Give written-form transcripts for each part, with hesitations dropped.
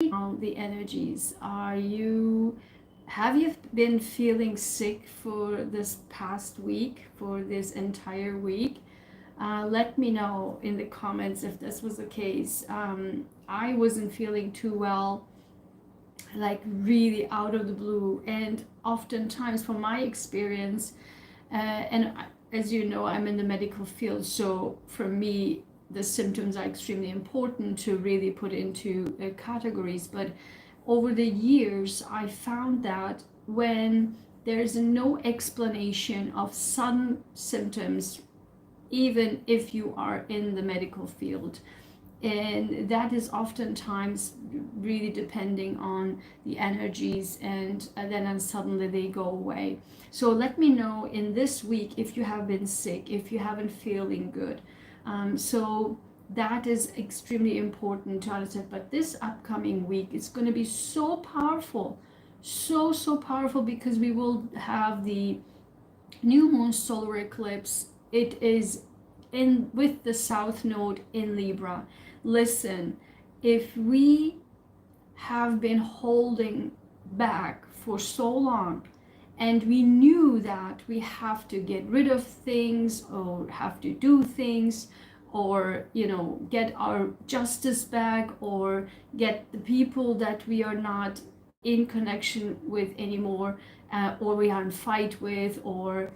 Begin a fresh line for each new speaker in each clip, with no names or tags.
the energies. Have you been feeling sick for this past week, for this entire week? Let me know in the comments if this was the case. I wasn't feeling too well, like really out of the blue, and oftentimes from my experience, and as you know, I'm in the medical field, so for me the symptoms are extremely important to really put into categories. But over the years I found that when there's no explanation of sudden symptoms, even if you are in the medical field, and that is oftentimes really depending on the energies, and then suddenly they go away. So let me know in this week if you have been sick, if you haven't feeling good. So that is extremely important to understand. But this upcoming week is going to be so powerful, so powerful, because we will have the new moon solar eclipse. It is in with the south node in Libra. Listen, if we have been holding back for so long, and we knew that we have to get rid of things or have to do things, or get our justice back, or get the people that we are not in connection with anymore, or we are in fight with, or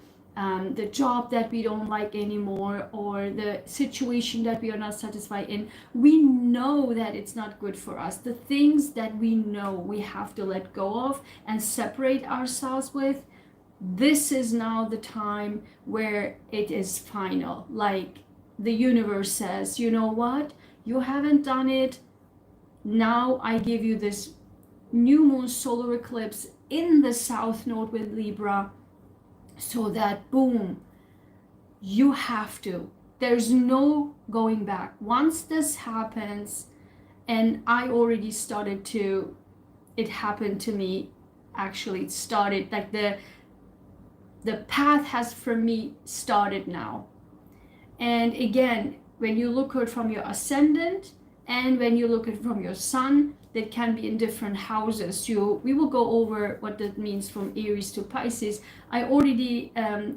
the job that we don't like anymore, or the situation that we are not satisfied in. We know that it's not good for us. The things that we know we have to let go of and separate ourselves with, this is now the time where it is final. Like the universe says, you know what, you haven't done it, now I give you this new moon solar eclipse in the south node with Libra, so that boom, you have to, there's no going back. Once this happens, and I already started to, it happened to me, actually it started, like the path has for me started now. And again, when you look at it from your ascendant, and when you look at it from your sun, that can be in different houses. We will go over what that means from Aries to Pisces. I already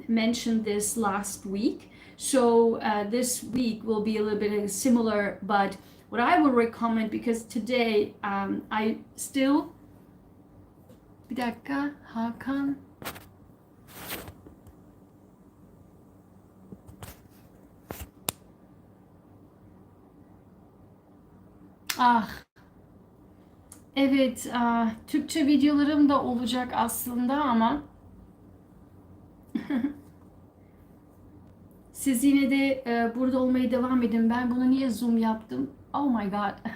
mentioned this last week, so this week will be a little bit similar. But what I would recommend, because today I still, bir dakika Hakan. Evet, Türkçe videolarım da olacak aslında ama siz yine de burada olmaya devam edin. Ben bunu niye Zoom yaptım? Oh my god.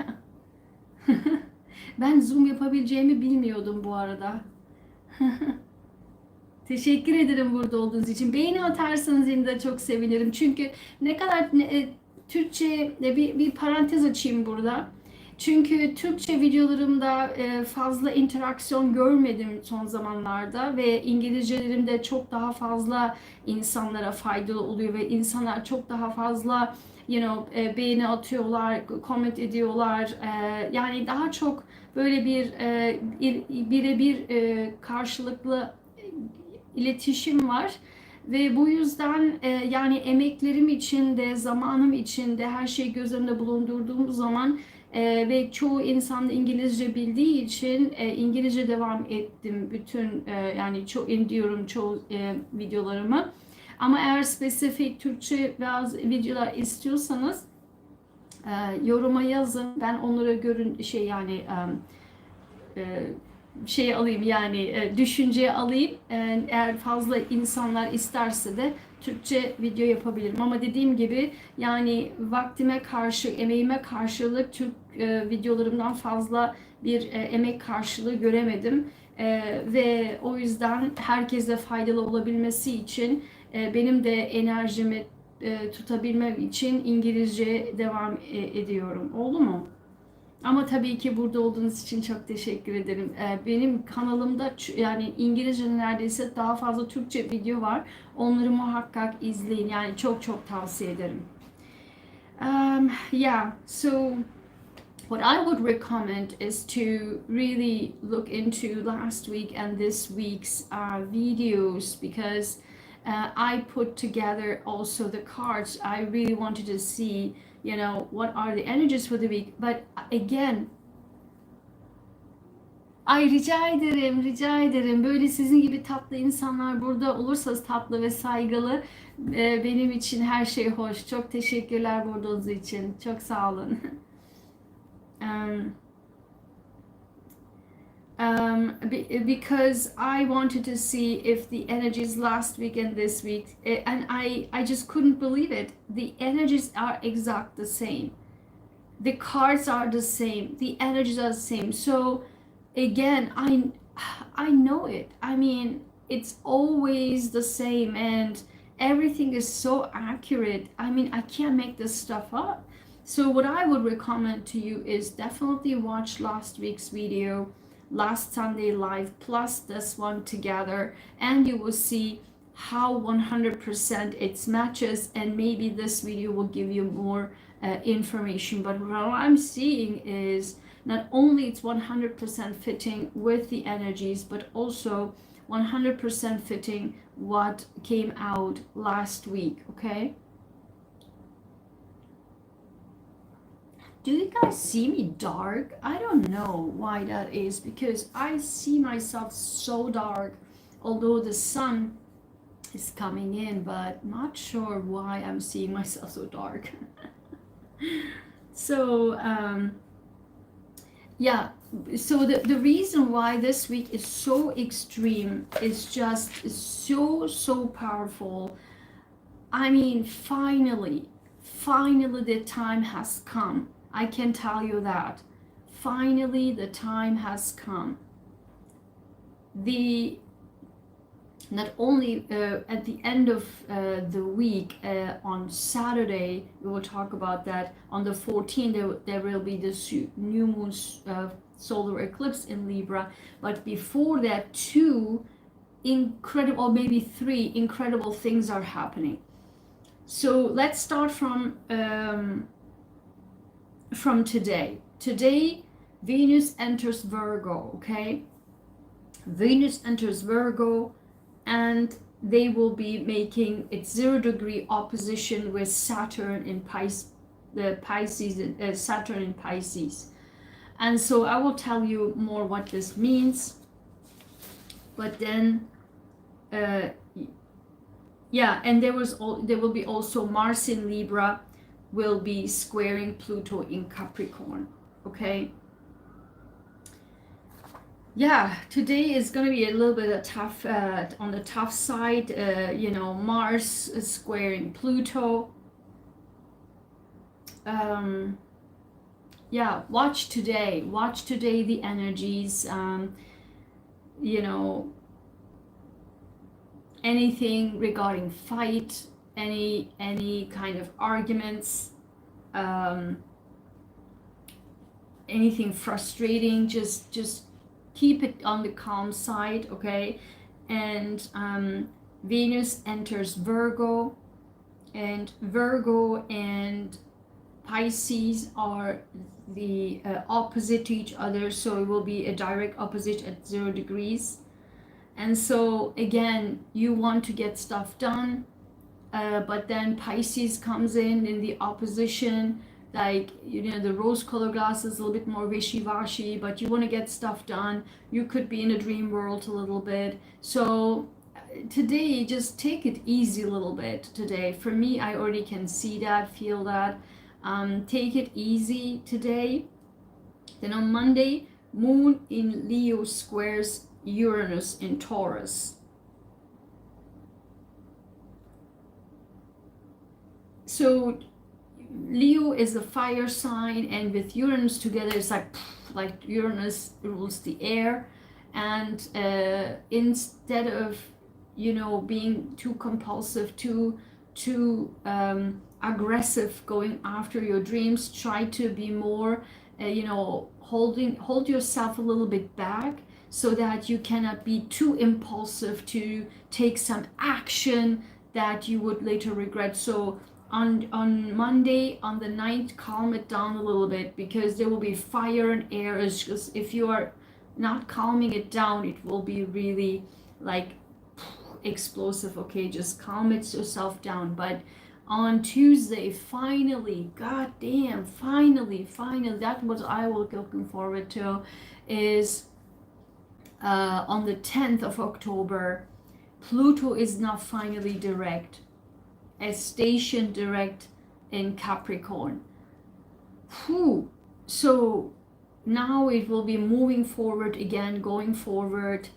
Ben Zoom yapabileceğimi bilmiyordum bu arada. Teşekkür ederim burada olduğunuz için. Beğeni atarsanız yine de çok sevinirim. Çünkü ne kadar Türkçe, bir parantez açayım burada. Çünkü Türkçe videolarımda fazla interaksiyon görmedim son zamanlarda ve İngilizcelerimde çok daha fazla insanlara faydalı oluyor ve insanlar çok daha fazla beğeni atıyorlar, comment ediyorlar. Yani daha çok böyle bir birebir karşılıklı iletişim var. Ve bu yüzden yani emeklerim içinde, zamanım içinde her şeyi göz önünde bulundurduğum zaman ve çoğu insan da İngilizce bildiği için İngilizce devam ettim bütün yani diyorum çoğu videolarımı. Ama eğer spesifik Türkçe bazı videolar istiyorsanız yoruma yazın. Ben onları alayım, yani düşünceye alayım. Eğer fazla insanlar isterse de Türkçe video yapabilirim. Ama dediğim gibi yani vaktime karşı, emeğime karşılık Türk videolarımdan fazla bir emek karşılığı göremedim. Ve o yüzden herkese faydalı olabilmesi için benim de enerjimi tutabilmem için İngilizce devam ediyorum. Oldu mu? Ama tabii ki burada olduğunuz için çok teşekkür ederim. Benim kanalımda yani İngilizce neredeyse daha fazla Türkçe video var. Onları muhakkak izleyin. Yani çok tavsiye ederim. Yeah, so what I would recommend is to really look into last week and this week's videos, because I put together also the cards. I really wanted to see, you know, what are the energies for the week. But again, ay rica ederim, rica ederim. Böyle sizin gibi tatlı insanlar burada olursanız, tatlı ve saygılı, benim için her şey hoş. Çok teşekkürler burada olduğunuz için. Çok sağ olun. Because I wanted to see if the energies last week and this week, and I just couldn't believe it. The energies are exact the same. The cards are the same. The energies are the same. So again, I know it. I mean, it's always the same, and everything is so accurate. I mean, I can't make this stuff up. So what I would recommend to you is definitely watch last week's video, last Sunday live, plus this one together, and you will see how 100% it matches, and maybe this video will give you more information. But what I'm seeing is not only it's 100% fitting with the energies, but also 100% fitting what came out last week. Okay, do you guys see me dark? I don't know why that is, because I see myself so dark, although the sun is coming in, but not sure why I'm seeing myself so dark. So yeah, so the reason why this week is so extreme is just so powerful. I mean, finally the time has come. I can tell you that. Finally the time has come. Not only at the end of the week, on Saturday, we will talk about that. On the 14th, there will be this new moon solar eclipse in Libra. But before that, 2 incredible, or maybe 3 incredible things are happening. So let's start from today. Today, Venus enters Virgo, okay? Venus enters Virgo, and they will be making its 0-degree opposition with Saturn in Pisces, Saturn in Pisces. And so I will tell you more what this means. But then, yeah, and there will be also Mars in Libra will be squaring Pluto in Capricorn. Okay. Yeah, today is going to be a little bit tough, on the tough side. You know, Mars is squaring Pluto. Yeah, watch today the energies. You know, anything regarding fight, any kind of arguments, anything frustrating, just keep it on the calm side, okay? And Venus enters Virgo, and Virgo and Pisces are the opposite to each other, so it will be a direct opposite at 0 degrees. And so again, you want to get stuff done, but then Pisces comes in the opposition, like, you know, the rose-colored glasses, a little bit more wishy-washy, but you want to get stuff done. You could be in a dream world a little bit. So today, just take it easy a little bit today. For me, I already can see that, feel that. Take it easy today. Then on Monday, Moon in Leo squares Uranus in Taurus. So Leo is a fire sign, and with Uranus together, it's like Uranus rules the air, and instead of, you know, being too compulsive, too aggressive going after your dreams, try to be more, you know, hold yourself a little bit back, so that you cannot be too impulsive to take some action that you would later regret. So on Monday, on the 9th, calm it down a little bit, because there will be fire and air. It's just, if you are not calming it down, it will be really like explosive. Okay, just calm it yourself down. But on Tuesday, finally, goddamn, finally, that's what I was looking forward to, is on the 10th of October, Pluto is now finally direct, a station direct in Capricorn. Whew. So now it will be moving forward again, going forward,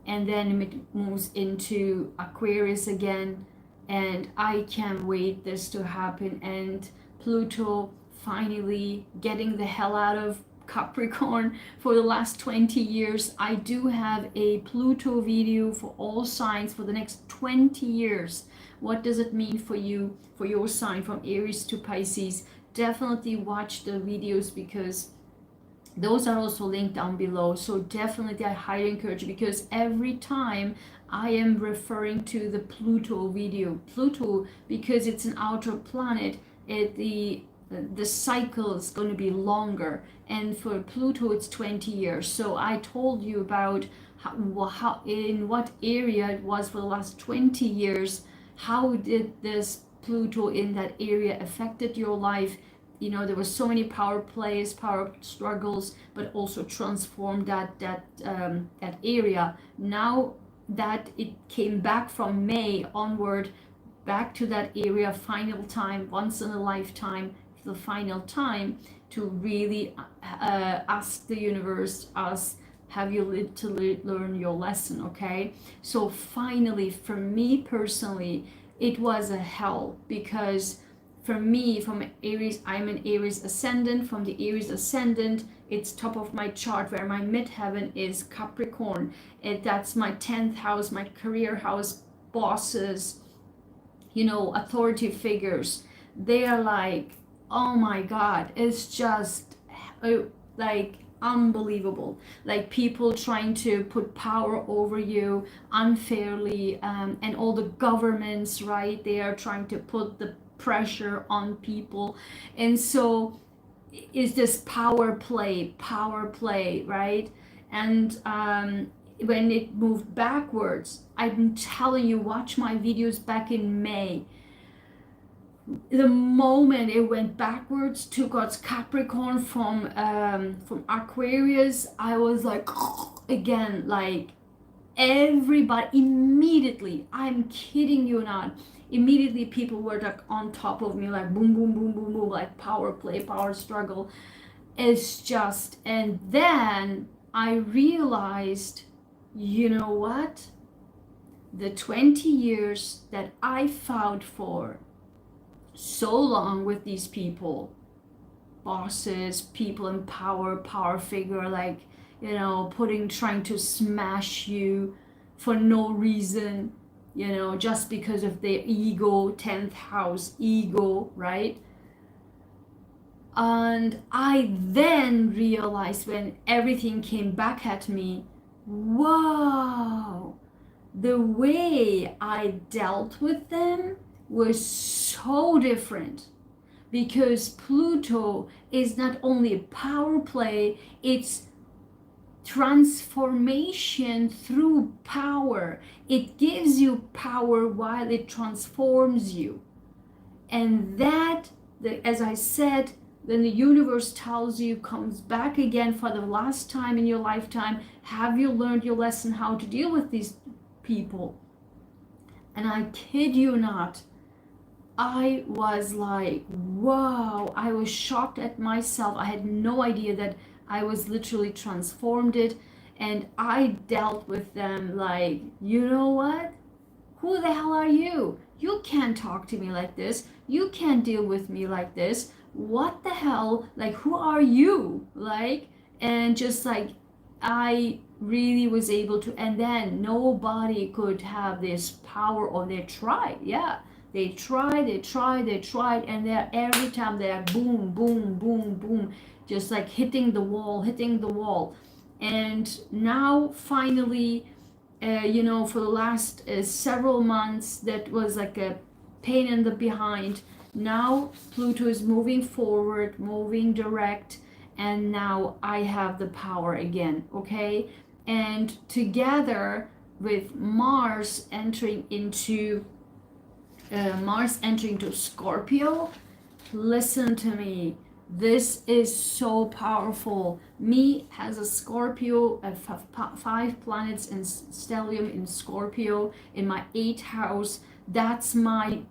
and then it moves into Aquarius again. And I can't wait this to happen, and Pluto finally getting the hell out of Capricorn for the last 20 years. I do have a Pluto video for all signs for the next 20 years. What does it mean for you, for your sign, from Aries to Pisces? Definitely watch the videos, because those are also linked down below. So definitely I highly encourage you, because every time I am referring to the Pluto video. Pluto, because it's an outer planet, the cycle is going to be longer, and for Pluto it's 20 years. So I told you about how in what area it was for the last 20 years. How did this Pluto in that area affected your life? You know, there were so many power plays, power struggles, but also transformed that area. Now that it came back from May onward, back to that area, final time, once in a lifetime, the final time to really ask the universe, have you lived to learn your lesson? Okay, so finally, for me personally, it was a hell, because for me, from Aries, I'm an Aries ascendant. From the Aries ascendant, it's top of my chart, where my midheaven is Capricorn. That's my 10th house, my career house, bosses, you know, authority figures. They are like, oh my God, it's just like unbelievable. Like people trying to put power over you unfairly, and all the governments, right? They are trying to put the pressure on people. And so is this power play, right? And when it moved backwards, I'm telling you, watch my videos back in May. The moment it went backwards to God's Capricorn from Aquarius, I was like, again, like everybody immediately, I'm kidding you not, immediately people were like on top of me, like boom, boom, boom, boom, boom, like power play, power struggle. It's just, and then I realized, you know what? The 20 years that I fought for so long with these people, bosses, people in power figure, like, you know, trying to smash you for no reason, you know, just because of their ego, 10th house ego, right? And I then realized, when everything came back at me, wow, the way I dealt with them was so different, because Pluto is not only a power play, it's transformation through power. It gives you power while it transforms you. And that, as I said, when the universe tells you, comes back again for the last time in your lifetime, have you learned your lesson how to deal with these people? And I kid you not, I was like, wow, I was shocked at myself. I had no idea that I was literally transformed it. And I dealt with them like, you know what? Who the hell are you? You can't talk to me like this. You can't deal with me like this. What the hell? Like, who are you? Like, and just like, I really was able to, and then nobody could have this power, or they tried. Yeah, they tried, and they're every time they're boom, boom, boom, boom, just like hitting the wall. And now finally, you know, for the last several months, that was like a pain in the behind. Now Pluto is moving forward, moving direct, and now I have the power again, okay? And together with Mars entering to Scorpio, listen to me. This is so powerful. Me has a Scorpio, five planets in stellium in Scorpio in my 8th house. That's my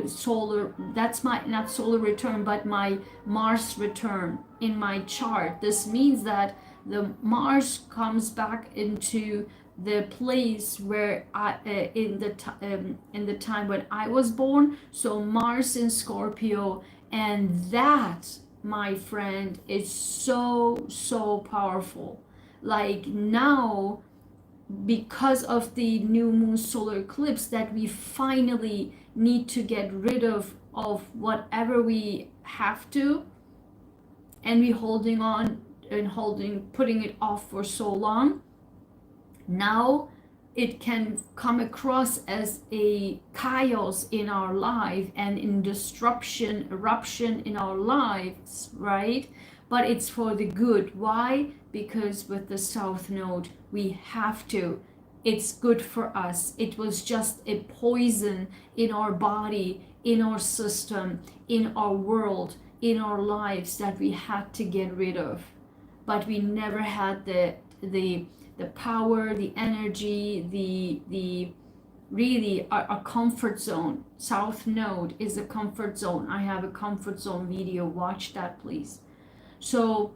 solar, that's my not solar return but my Mars return in my chart. This means that the Mars comes back into the place where I in the time when I was born. So Mars in Scorpio, and that, my friend, is so powerful. Like now, because of the new moon solar eclipse, that we finally need to get rid of whatever we have to, and we holding on and putting it off for so long. Now it can come across as a chaos in our life and in eruption in our lives, right? But it's for the good. Why? Because with the South Node, we have to. It's good for us. It was just a poison in our body, in our system, in our world, in our lives that we had to get rid of. But we never had the power, the energy, the really a comfort zone. South Node is a comfort zone. I have a comfort zone video. Watch that, please. So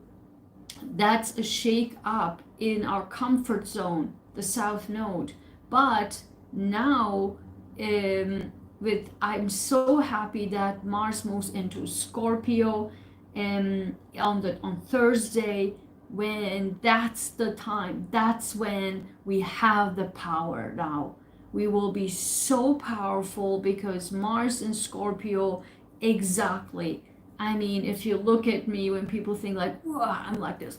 that's a shake up in our comfort zone, the South Node. But now, I'm so happy that Mars moves into Scorpio on Thursday, when that's the time, that's when we have the power. Now we will be so powerful because Mars in Scorpio, exactly. I mean, if you look at me, when people think like, I'm like this,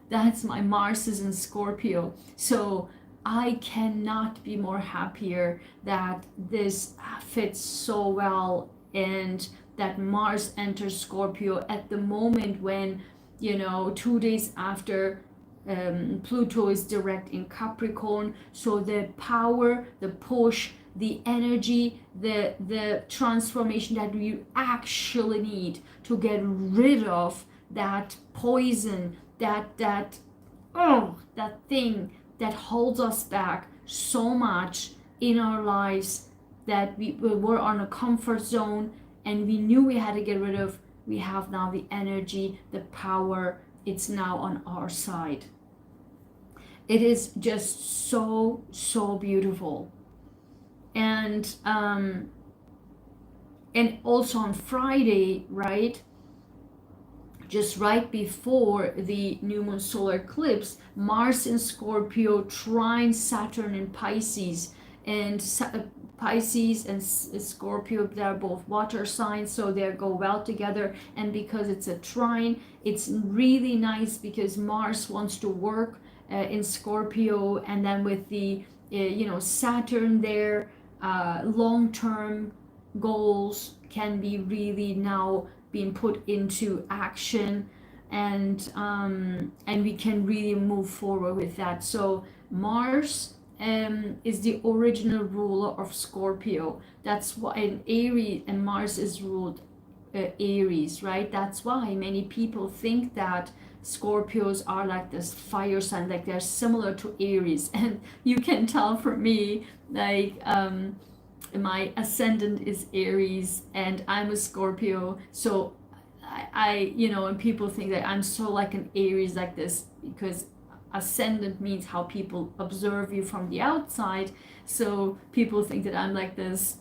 that's my Mars is in Scorpio. So I cannot be more happier that this fits so well, and that Mars enters Scorpio at the moment when, 2 days after Pluto is direct in Capricorn. So the power, the push, the energy, the transformation that we actually need to get rid of that poison, that thing that holds us back so much in our lives, that we were on a comfort zone and we knew we had to get rid of. We have now the energy, the power. It's now on our side. It is just so beautiful. And also on Friday, right, just right before the new moon solar eclipse, Mars in Scorpio trine Saturn in Pisces. And Pisces and Scorpio, they're both water signs, so they go well together. And because it's a trine, it's really nice because Mars wants to work in Scorpio, and then with the Saturn there, long-term goals can be really now being put into action, and we can really move forward with that. So Mars is the original ruler of Scorpio. That's why in Aries, and Mars is ruled Aries, right? That's why many people think that Scorpios are like this fire sign, like they're similar to Aries. And you can tell from me, like my ascendant is Aries and I'm a Scorpio. So I and people think that I'm so like an Aries, like this, because ascendant means how people observe you from the outside. So people think that I'm like this,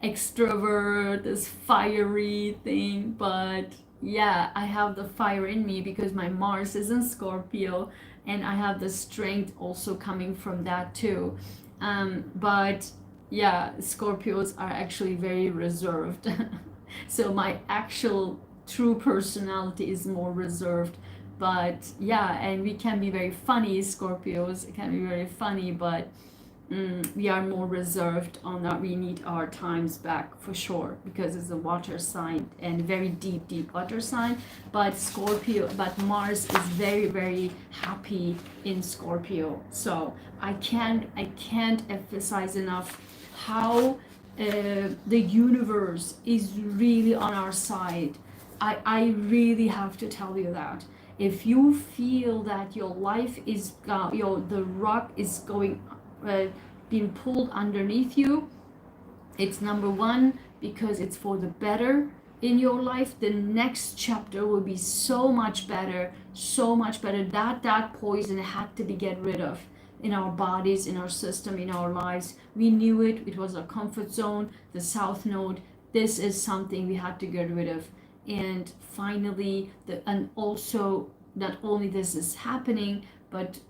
extrovert, this fiery thing. But yeah, I have the fire in me because my Mars is in Scorpio, and I have the strength also coming from that too. But yeah, Scorpios are actually very reserved. So my actual true personality is more reserved. But yeah, and we can be very funny, Scorpios. It can be very funny, but we are more reserved on that. We need our times back for sure, because it's a water sign and very deep water sign. But Mars is very, very happy in Scorpio. So I can't emphasize enough how the universe is really on our side. I really have to tell you that. If you feel that your life is the rug is going being pulled underneath you, it's number one, because it's for the better in your life. The next chapter will be so much better, so much better. That poison had to be get rid of in our bodies, in our system, in our lives. We knew it was a comfort zone. The south node, this is something we had to get rid of. And finally, and also not only this is happening, but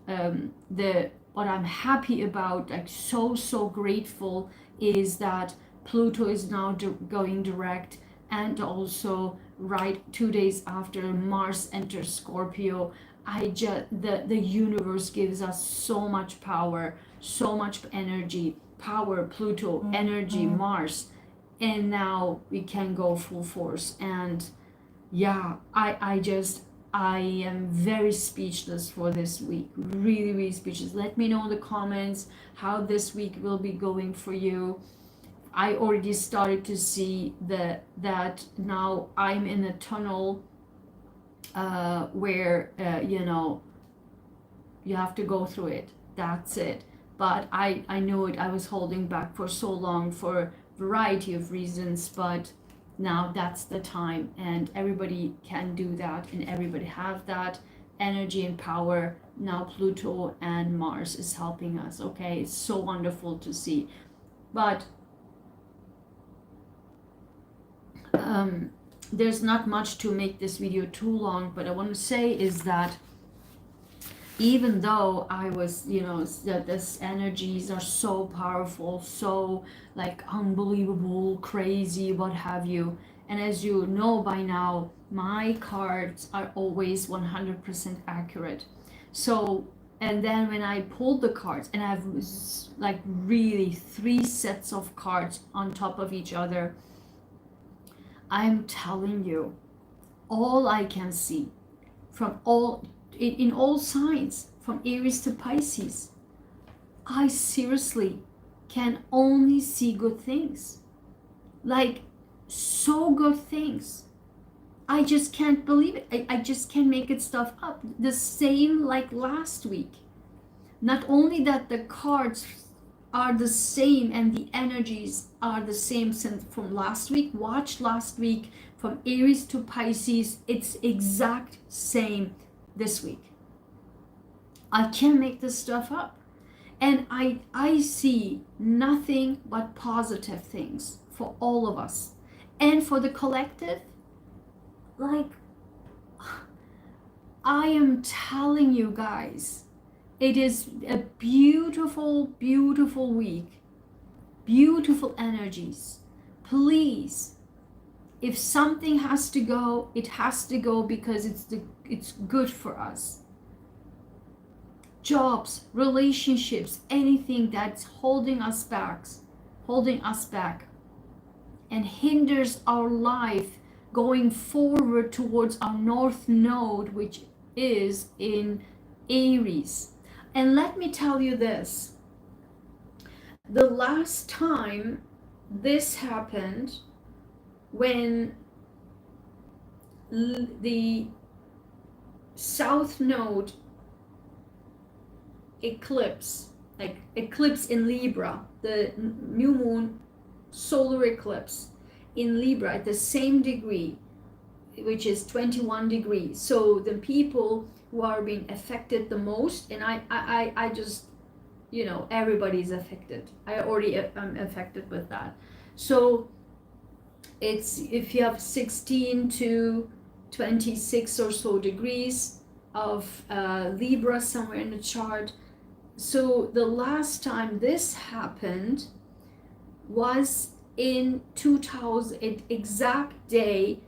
what I'm happy about, like so grateful, is that Pluto is now going direct, and also right 2 days after Mars enters Scorpio. The universe gives us so much power, so much energy, power, Pluto, energy, Mars, and now we can go full force. And yeah, I am very speechless for this week, really speechless. Let me know in the comments how this week will be going for you. I already started to see that now I'm in a tunnel where you have to go through it. That's it. But I know it. I was holding back for so long for a variety of reasons, but now that's the time, and everybody can do that, and everybody have that energy and power. Now Pluto and Mars is helping us. Okay, it's so wonderful to see. But there's not much to make this video too long, but I want to say is that even though I was, that this energies are so powerful, so like unbelievable, crazy, what have you. And as you know by now, my cards are always 100% accurate. So, and then when I pulled the cards, and I have like really 3 sets of cards on top of each other, I'm telling you, all I can see from in all signs, from Aries to Pisces, I seriously can only see good things. Like, so good things. I just can't believe it. I just can't make it stuff up. The same like last week. Not only that the cards are the same and the energies are the same since from last week. Watch last week from Aries to Pisces. It's exact same this week. I can't make this stuff up. And I see nothing but positive things for all of us. And for the collective, like, I am telling you guys, it is a beautiful week. Beautiful energies. Please, if something has to go, it has to go, because it's good for us. Jobs, relationships, anything that's holding us back and hinders our life going forward towards our north node, which is in Aries. And let me tell you this, the last time this happened, when the south node eclipse in Libra, the new moon solar eclipse in Libra at the same degree, which is 21 degrees. So the people who are being affected the most, and I just, everybody's affected. I already am affected with that. So it's, if you have 16 to 26 or so degrees of Libra somewhere in the chart. So the last time this happened was in 2000, exact day,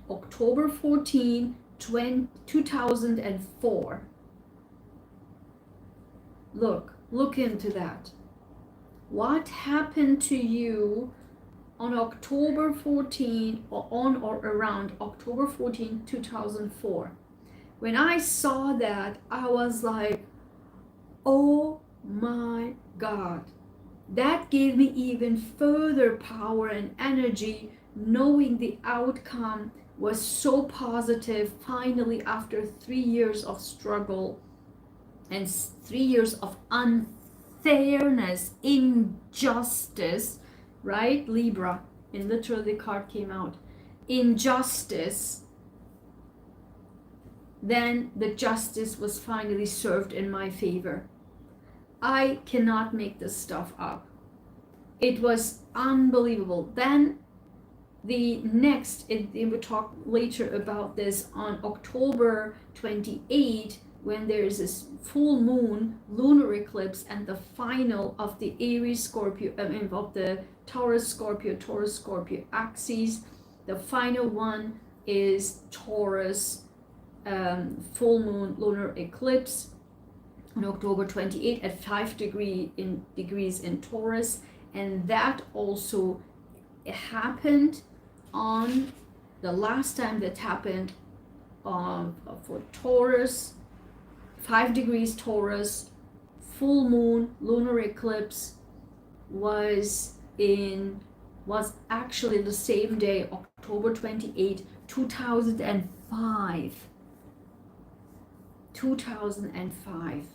October 14, 2004. Look into that. What happened to you on October 14, or on or around October 14, 2004? When I saw that, I was like, oh my God. That gave me even further power and energy, knowing the outcome was so positive. Finally, after 3 years of struggle and 3 years of unfairness, injustice, right? Libra, and literally the card came out. Injustice. Then the justice was finally served in my favor. I cannot make this stuff up. It was unbelievable. Then the next, we'll talk later about this, on October 28, when there is this full moon lunar eclipse and the final of the Aries Scorpio, of the Taurus Scorpio axis. The final one is Taurus full moon lunar eclipse on October 28 at 5 degrees in Taurus, and that also happened on the last time that happened for Taurus, 5 degrees Taurus, full moon lunar eclipse was actually the same day, October 28, 2005. 2005.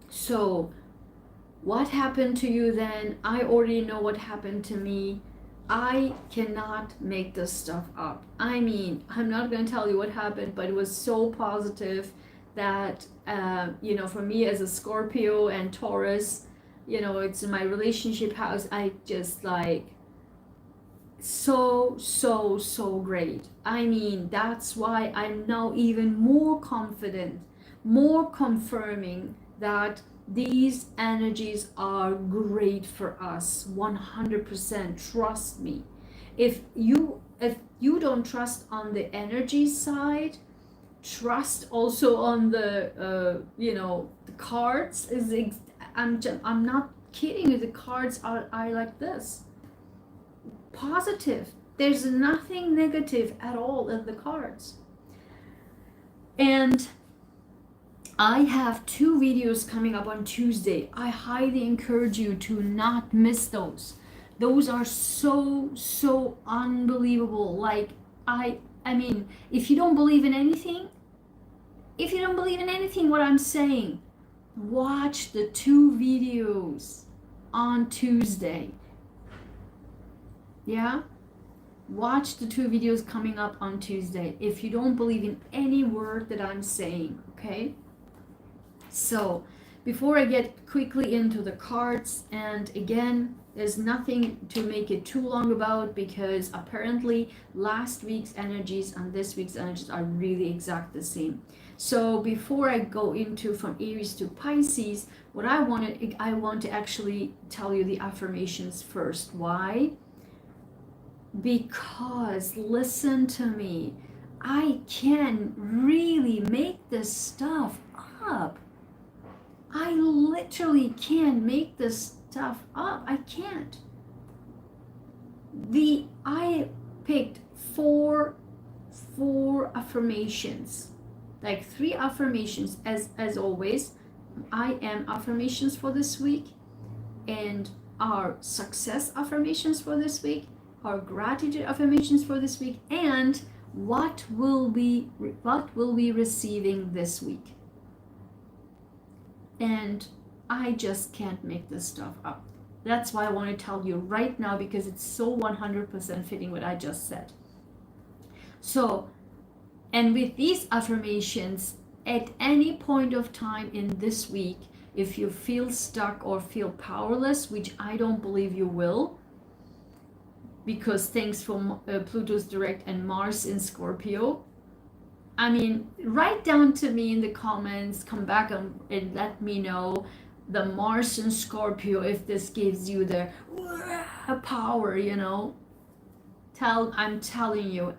So what happened to you then? I already know what happened to me. I cannot make this stuff up. I mean, I'm not going to tell you what happened, but it was so positive that, for me as a Scorpio and Taurus, it's in my relationship house. I just like, so great. I mean, that's why I'm now even more confident, more confirming that these energies are great for us. 100%, trust me. If you don't trust on the energy side, trust also on the the cards. I'm not kidding you. The cards are like this, positive. There's nothing negative at all in the cards. And I have 2 videos coming up on Tuesday. I highly encourage you to not miss those. Those are so unbelievable. Like, I mean, if you don't believe in anything, what I'm saying, watch the 2 videos on Tuesday. Yeah? Watch the 2 videos coming up on Tuesday if you don't believe in any word that I'm saying, okay? So, before I get quickly into the cards, and again, there's nothing to make it too long about, because apparently last week's energies and this week's energies are really exact the same. So before I go into from Aries to Pisces, what I want to actually tell you the affirmations first. Why? Because, listen to me, I can really make this stuff up. I literally can make this stuff up. I can't. I picked four affirmations, like 3 affirmations as always. I am affirmations for this week, and our success affirmations for this week, our gratitude affirmations for this week, and what will we receiving this week. And I just can't make this stuff up. That's why I want to tell you right now, because it's so 100% fitting what I just said. So, and with these affirmations, at any point of time in this week, if you feel stuck or feel powerless, which I don't believe you will, because thanks for Pluto's direct and Mars in Scorpio. I mean, write down to me in the comments, come back and let me know the Mars in Scorpio, if this gives you the power, I'm telling you.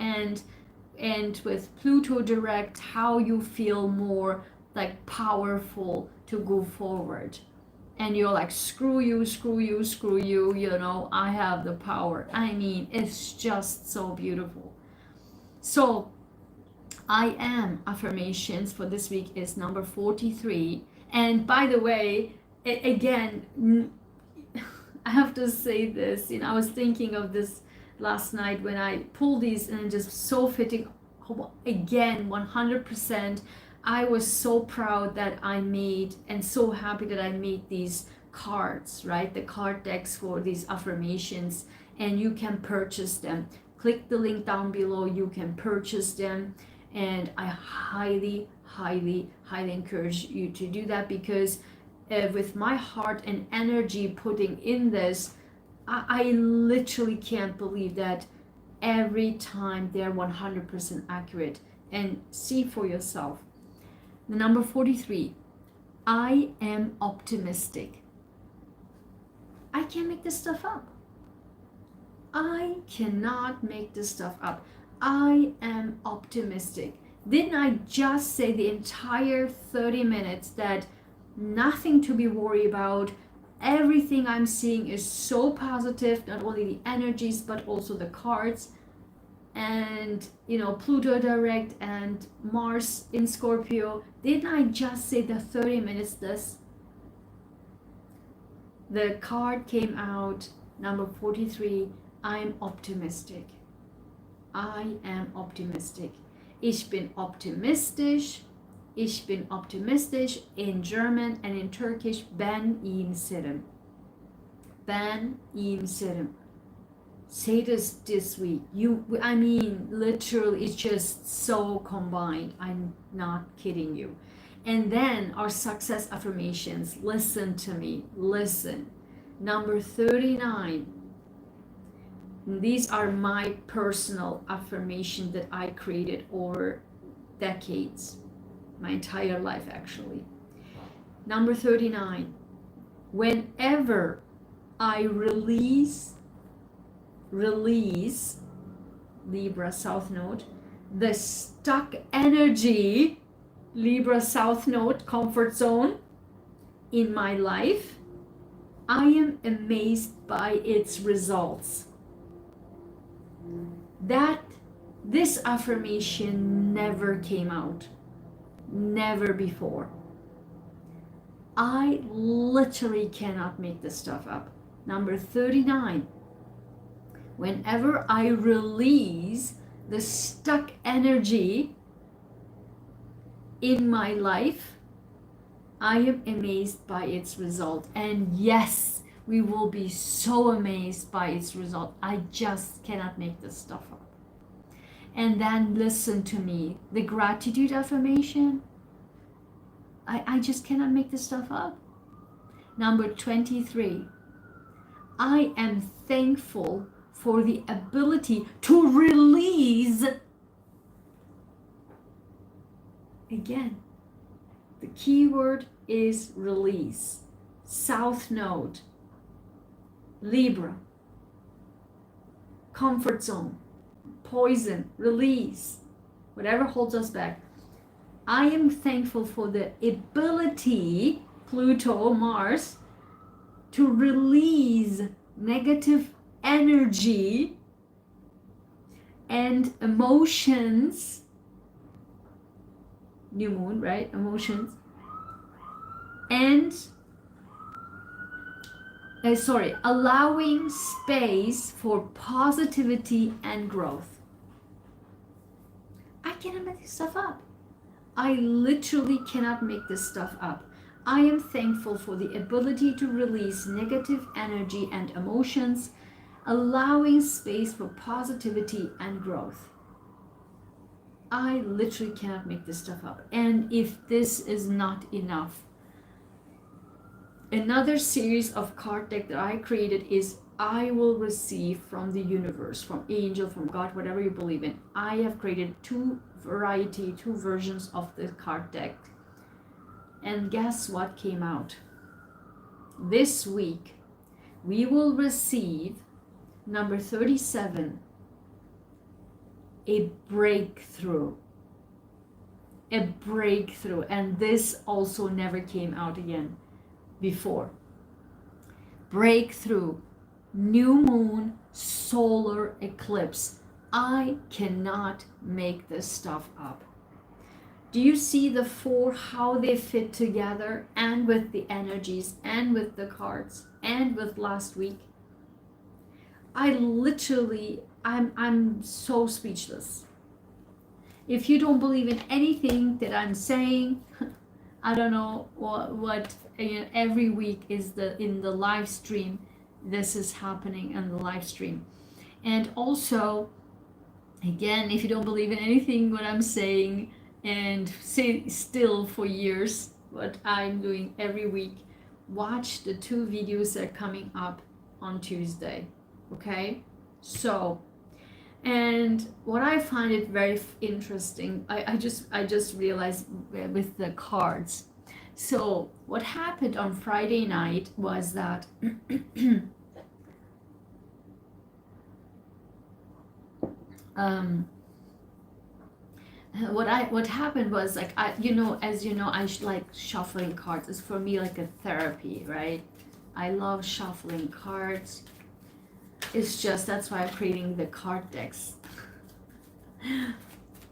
And with Pluto direct, how you feel more like powerful to go forward. and you're like, screw you, screw you, screw you, you know, I have the power. I mean, it's just so beautiful. So I am affirmations for this week is number 43. And by the way, again, I have to say this, you know, I was thinking of this last night when I pulled these, and just so fitting. Again, 100%. I was so proud that I made, and so happy that I made these cards, right? The card decks for these affirmations, and you can purchase them. Click the link down below, you can purchase them. And I highly, highly, highly encourage you to do that, because with my heart and energy putting in this, I literally can't believe that every time they're 100% accurate. And see for yourself. The number 43, I am optimistic. I can't make this stuff up. I cannot make this stuff up. I am optimistic. Didn't I just say the entire 30 minutes that nothing to be worried about? Everything I'm seeing is so positive, not only the energies, but also the cards. And, you know, Pluto direct and Mars in Scorpio. Didn't I just say the 30 minutes this? The card came out, number 43, I'm optimistic. I am optimistic. Ich bin optimistisch. Ich bin optimistisch in German, and in Turkish, ben iyimserim. Ben iyimserim. Say this week. I mean, literally, it's just so combined. I'm not kidding you. And then our success affirmations. Listen to me. Listen. Number 39. These are my personal affirmation that I created over decades, my entire life actually. Number 39, whenever I release, Libra South Node, the stuck energy, Libra South Node, comfort zone in my life, I am amazed by its results. This affirmation never came out, never before. I literally cannot make this stuff up. Number 39, whenever I release the stuck energy in my life, I am amazed by its result. And yes, we will be so amazed by its result. I just cannot make this stuff up. And then listen to me, the gratitude affirmation, I just cannot make this stuff up. Number 23, I am thankful for the ability to release. Again, the key word is release. South Node, Libra, comfort zone, poison, release, whatever holds us back. I am thankful for the ability, Pluto, Mars, to release negative energy and emotions. New moon, right? Emotions. And allowing space for positivity and growth. I cannot make this stuff up. I literally cannot make this stuff up. I am thankful for the ability to release negative energy and emotions, allowing space for positivity and growth. I literally cannot make this stuff up. And if this is not enough, another series of card deck that I created is I will receive from the universe, from angel, from God, whatever you believe in. I have created two versions of the card deck. And guess what came out? This week, we will receive number 37, a breakthrough. A breakthrough. And this also never came out again before. breakthrough, new moon, solar eclipse. I cannot make this stuff up. Do you see the four, how they fit together, and with the energies, and with the cards, and with last week? I literally, I'm so speechless. If you don't believe in anything that I'm saying, I don't know what every week is in the live stream. This is happening in the live stream. And also, again, if you don't believe in anything what I'm saying, and say still for years what I'm doing every week, watch the 2 videos that are coming up on Tuesday. Okay, so, and what I find it very interesting, I just realized with the cards. So what happened on Friday night was that what happened was, like, as you know, I like shuffling cards. It's for me like a therapy, right? I love shuffling cards. It's just, that's why I'm creating the card decks.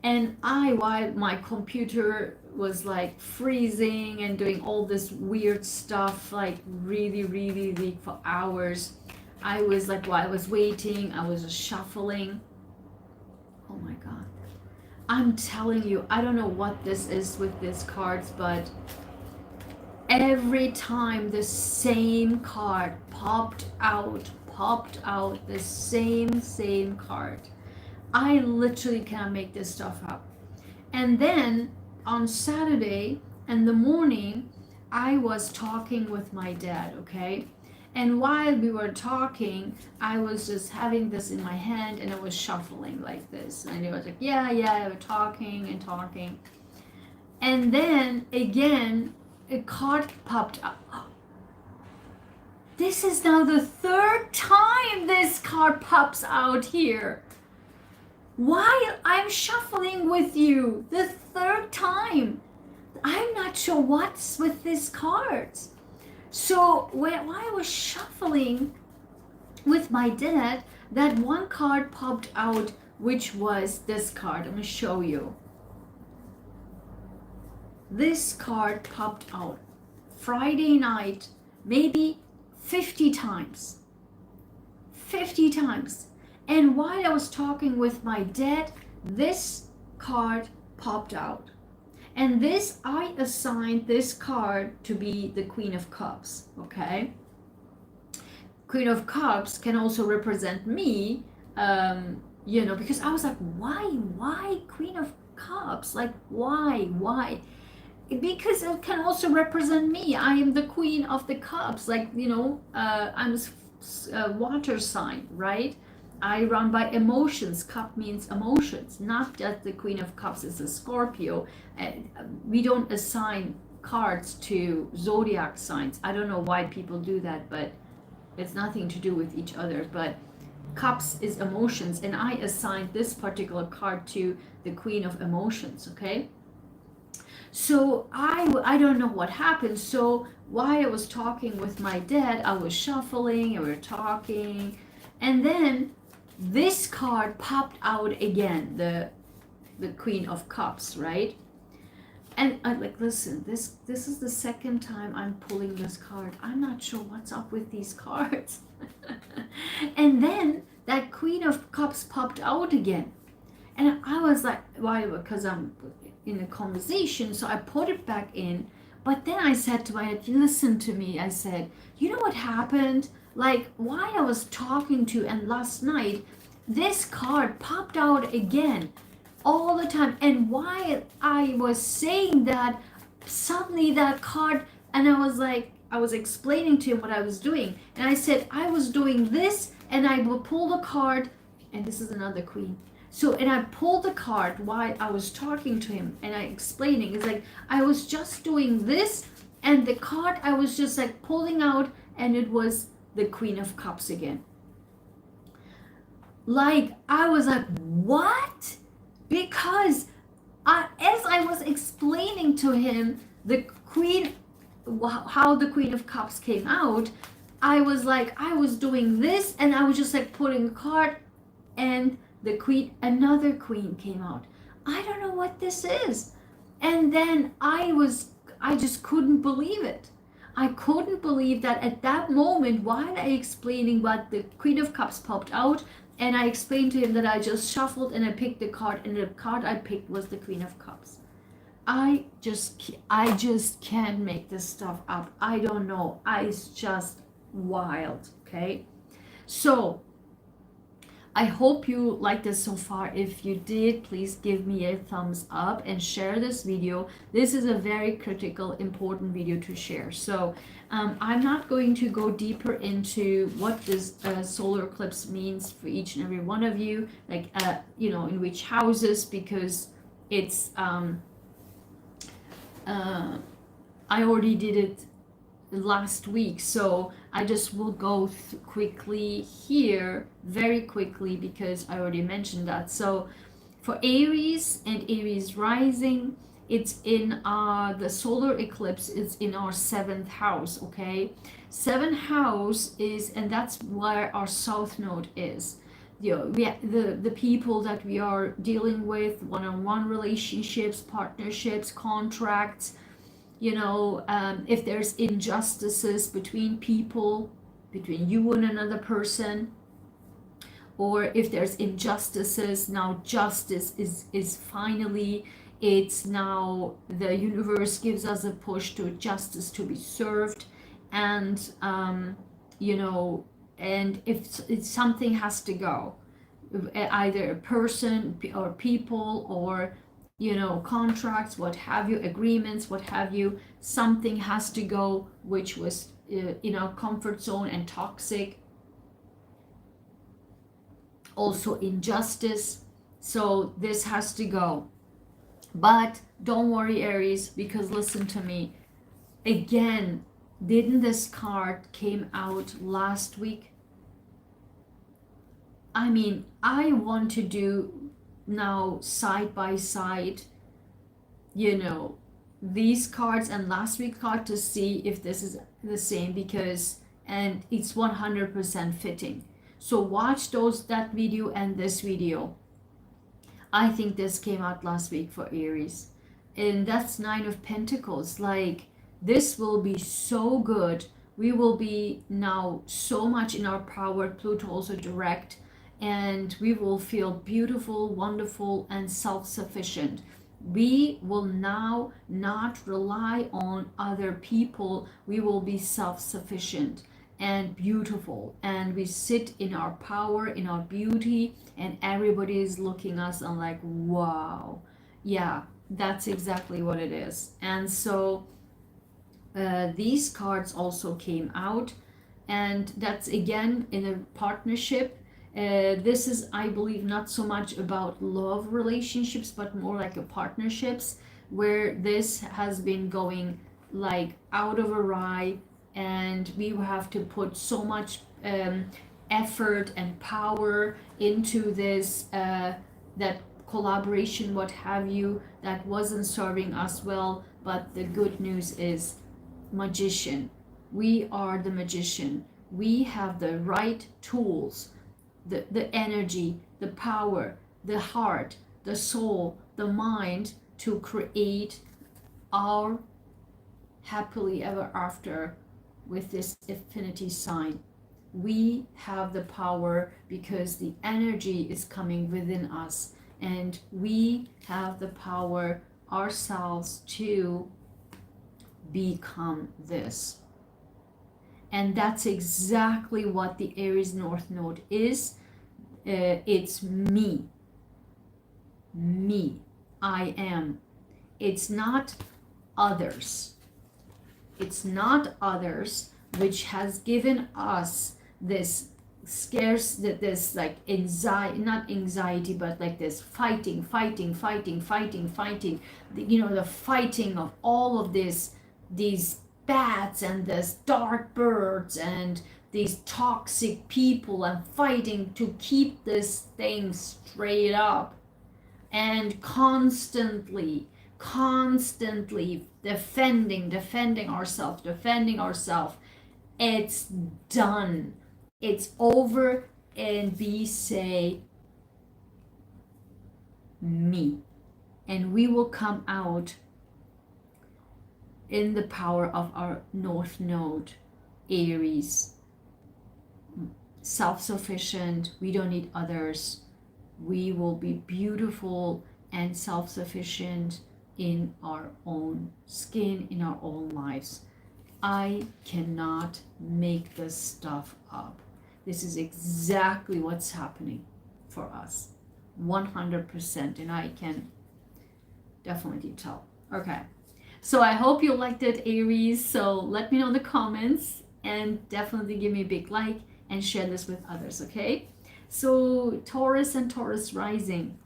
And while my computer was like freezing and doing all this weird stuff, like really for hours, I was like, while I was waiting, I was just shuffling. Oh my God. I'm telling you, I don't know what this is with these cards, but every time the same card popped out, the same card. I literally can't make this stuff up. And then on Saturday in the morning, I was talking with my dad, okay? And while we were talking, I was just having this in my hand and I was shuffling like this. And I was like, yeah, we're talking and talking. And then again, a card popped up. This is now the 3rd time this card pops out here. While I'm shuffling with you, the 3rd time. I'm not sure what's with these cards. So while I was shuffling with my dad, that one card popped out, which was this card. I'm going to show you. This card popped out Friday night, maybe 50 times. 50 times. And while I was talking with my dad, this card popped out. And this, I assigned this card to be the Queen of Cups, okay? Queen of Cups can also represent me, because I was like, why Queen of Cups? Like, why? Because it can also represent me. I am the Queen of the Cups, like, I'm a water sign, right? I run by emotions. Cup means emotions, not just the Queen of Cups is a Scorpio. We don't assign cards to zodiac signs. I don't know why people do that, but it's nothing to do with each other. But Cups is emotions, and I assigned this particular card to the Queen of Emotions, okay? So I don't know what happened. So while I was talking with my dad, I was shuffling and we were talking, and then this card popped out again, the Queen of Cups, right? And I'm like, listen, this is the 2nd time I'm pulling this card. I'm not sure what's up with these cards. And then that Queen of Cups popped out again. And I was like, why? Because I'm in a conversation, so I put it back in. But then I said to my dad, listen to me. I said, you know what happened? Like, while I was talking to you, and last night, this card popped out again all the time. And while I was saying that, suddenly that card, and I was explaining to him what I was doing. And I said, I was doing this, and I will pull the card, and this is another queen. So, and I pulled the card while I was talking to him, and I explaining. It's like, I was just doing this, and the card I was just like pulling out, and it was the Queen of Cups again. Like, I was like, what? Because as I was explaining to him the Queen, how the Queen of Cups came out, I was like, I was doing this and I was just like putting a card, and the queen, another queen came out. I don't know what this is. And then I just couldn't believe it. I couldn't believe that at that moment, while I explaining what the Queen of Cups popped out, and I explained to him that I just shuffled and I picked the card, and the card I picked was the Queen of Cups. I just can't make this stuff up. I don't know. It's just wild. Okay, so I hope you liked this so far. If you did, please give me a thumbs up and share this video. This is a very critical, important video to share. So I'm not going to go deeper into what this solar eclipse means for each and every one of you, like, in which houses, because it's, I already did it last week, so I just will go quickly here, very quickly, because I already mentioned that. So for Aries and Aries rising, it's in the solar eclipse is in our 7th house. Okay, 7th house is, and that's where our south node is. The people that we are dealing with, one-on-one relationships, partnerships, contracts, if there's injustices between people, between you and another person, or if there's injustices, now justice is finally, it's now the universe gives us a push to justice to be served. And and if something has to go, either a person or people, or contracts, what have you, agreements, what have you, something has to go which was in our comfort zone and toxic. Also injustice. So this has to go. But don't worry, Aries, because listen to me. Again, didn't this card came out last week? I mean, I want to do now side by side, these cards and last week's card to see if this is the same, because, and it's 100% fitting. So watch that video and this video. I think this came out last week for Aries, and that's 9 of Pentacles. Like, this will be so good. We will be now so much in our power. Pluto also direct, and we will feel beautiful, wonderful, and self-sufficient. We will now not rely on other people. We will be self-sufficient and beautiful, and we sit in our power, in our beauty, and everybody is looking at us and like, wow, yeah, that's exactly what it is. And so these cards also came out, and that's again in a partnership. This is, I believe, not so much about love relationships, but more like a partnerships, where this has been going like out of awry, and we have to put so much effort and power into this, that collaboration, what have you, that wasn't serving us well. But the good news is, magician, we are the magician. We have the right tools, the energy, the power, the heart, the soul, the mind, to create our happily ever after with this infinity sign. We have the power because the energy is coming within us, and we have the power ourselves to become this. And that's exactly what the Aries North Node is. It's me. I am. It's not others. It's not others, which has given us this scarce, this like anxiety, not anxiety, but like this fighting, the fighting of all of these bats and these dark birds and these toxic people, and fighting to keep this thing straight up, and constantly defending ourselves, It's done. It's over, and we say me. And we will come out in the power of our North Node, Aries. Self-sufficient. We don't need others. We will be beautiful and self-sufficient in our own skin, in our own lives. I cannot make this stuff up. This is exactly what's happening for us. 100%. And I can definitely tell. Okay. So I hope you liked it, Aries. So let me know in the comments and definitely give me a big like and share this with others, okay? So Taurus and Taurus rising,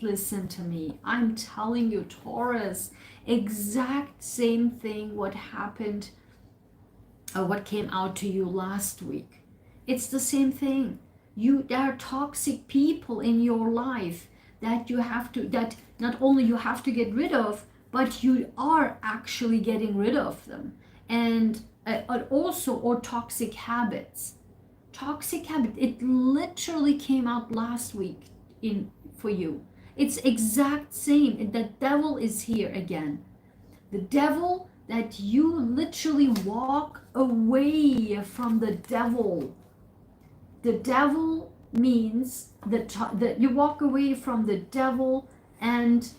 listen to me. I'm telling you, Taurus, exact same thing what happened what came out to you last week. It's the same thing. There are toxic people in your life that that not only you have to get rid of, but you are actually getting rid of them. And also, or toxic habits. Toxic habit, it literally came out last week for you. It's exact same. The devil is here again. The devil, that you literally walk away from the devil. The devil means that you walk away from the devil and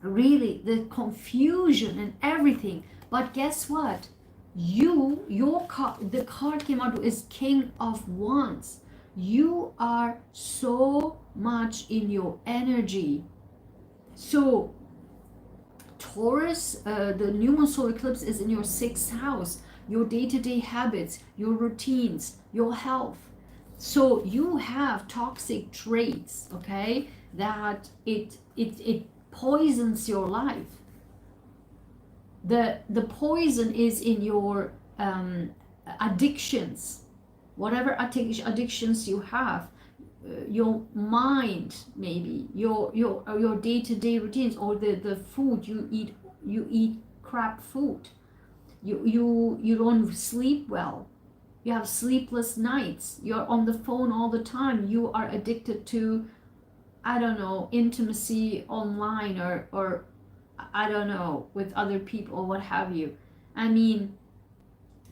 really the confusion and everything. But guess what? The card came out is King of Wands. You are so much in your energy. So Taurus, the new moon solar eclipse is in your 6th house, your day-to-day habits, your routines, your health. So you have toxic traits, okay, that it poisons your life. The poison is in your addictions, whatever addictions you have, your mind, maybe your day-to-day routines, or the food you eat crap food, you don't sleep well, you have sleepless nights, you're on the phone all the time, you are addicted to, I don't know, intimacy online, or I don't know, with other people or what have you. I mean,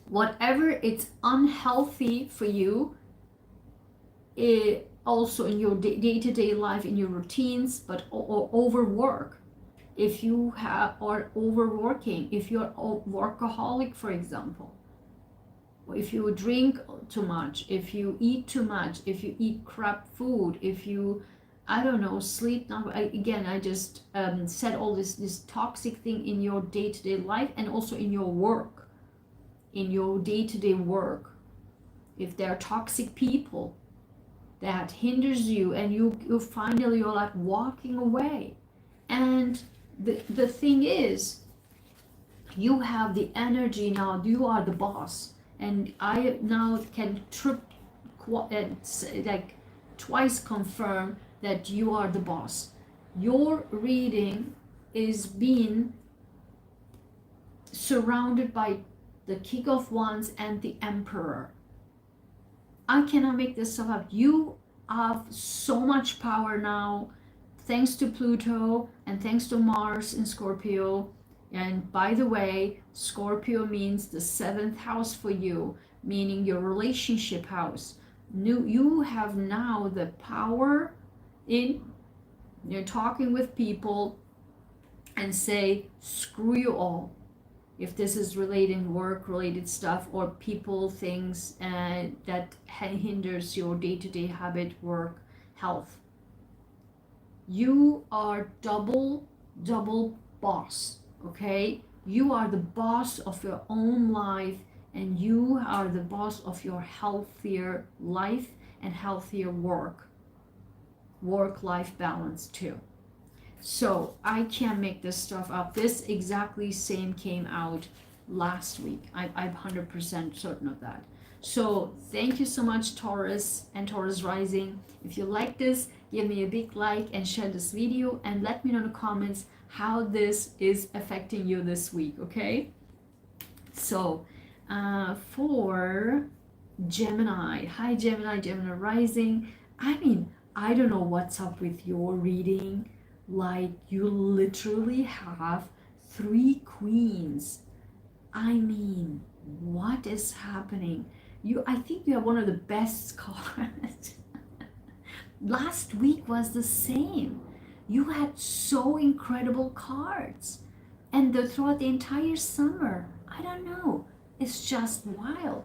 whatever it's unhealthy for you, it also in your day-to-day life, in your routines, but or overwork. If you are overworking, if you're a workaholic, for example, or if you drink too much, if you eat too much, if you eat crap food, if you, I don't know, sleep not. I just said all this toxic thing in your day-to-day life, and also in your work, in your day-to-day work. If there are toxic people that hinders you, and you finally, you're like walking away. And the thing is, you have the energy now, you are the boss. And I now can twice confirm that you are the boss. Your reading is being surrounded by the King of Wands and the Emperor. I cannot make this stuff up. You have so much power now, thanks to Pluto and thanks to Mars in Scorpio. And by the way, Scorpio means the 7th house for you, meaning your relationship house. You have now the power in, you're talking with people and say, screw you all. If this is relating work-related stuff, or people, things that hinders your day-to-day habit, work, health. You are double boss, okay? You are the boss of your own life, and you are the boss of your healthier life and healthier work-life balance too. So I can't make this stuff up. This exactly same came out last week. I'm 100% certain of that. So thank you so much, Taurus and Taurus rising. If you like this, give me a big like and share this video, and let me know in the comments how this is affecting you this week, okay? So For Gemini. Hi Gemini, Gemini rising. I mean, I don't know what's up with your reading. Like, you literally have 3 queens. I mean, what is happening? I think you have one of the best cards. Last week was the same. You had so incredible cards. And throughout the entire summer, I don't know. It's just wild.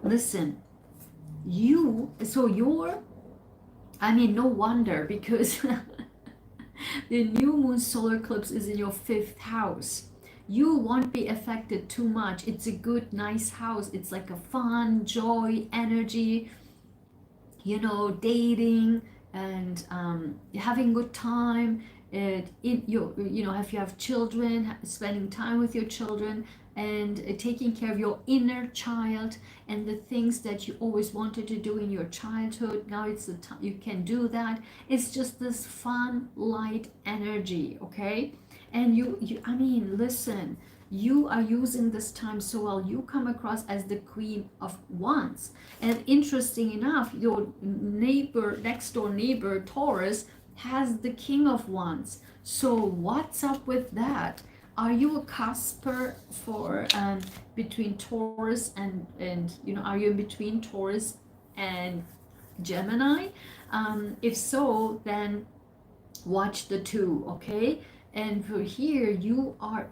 Listen, no wonder, because the new moon solar eclipse is in your 5th house. You won't be affected too much. It's a good, nice house. It's like a fun, joy, energy, dating and having good time. If you have children, spending time with your children and taking care of your inner child and the things that you always wanted to do in your childhood. Now it's the time you can do that. It's just this fun, light energy, okay? And listen, you are using this time so well. You come across as the Queen of Wands. And interesting enough, your next door neighbor, Taurus, has the King of Wands. So what's up with that? Are you a cusper for between Taurus and are you in between Taurus and Gemini? If so, then watch the two, okay? And for here, you are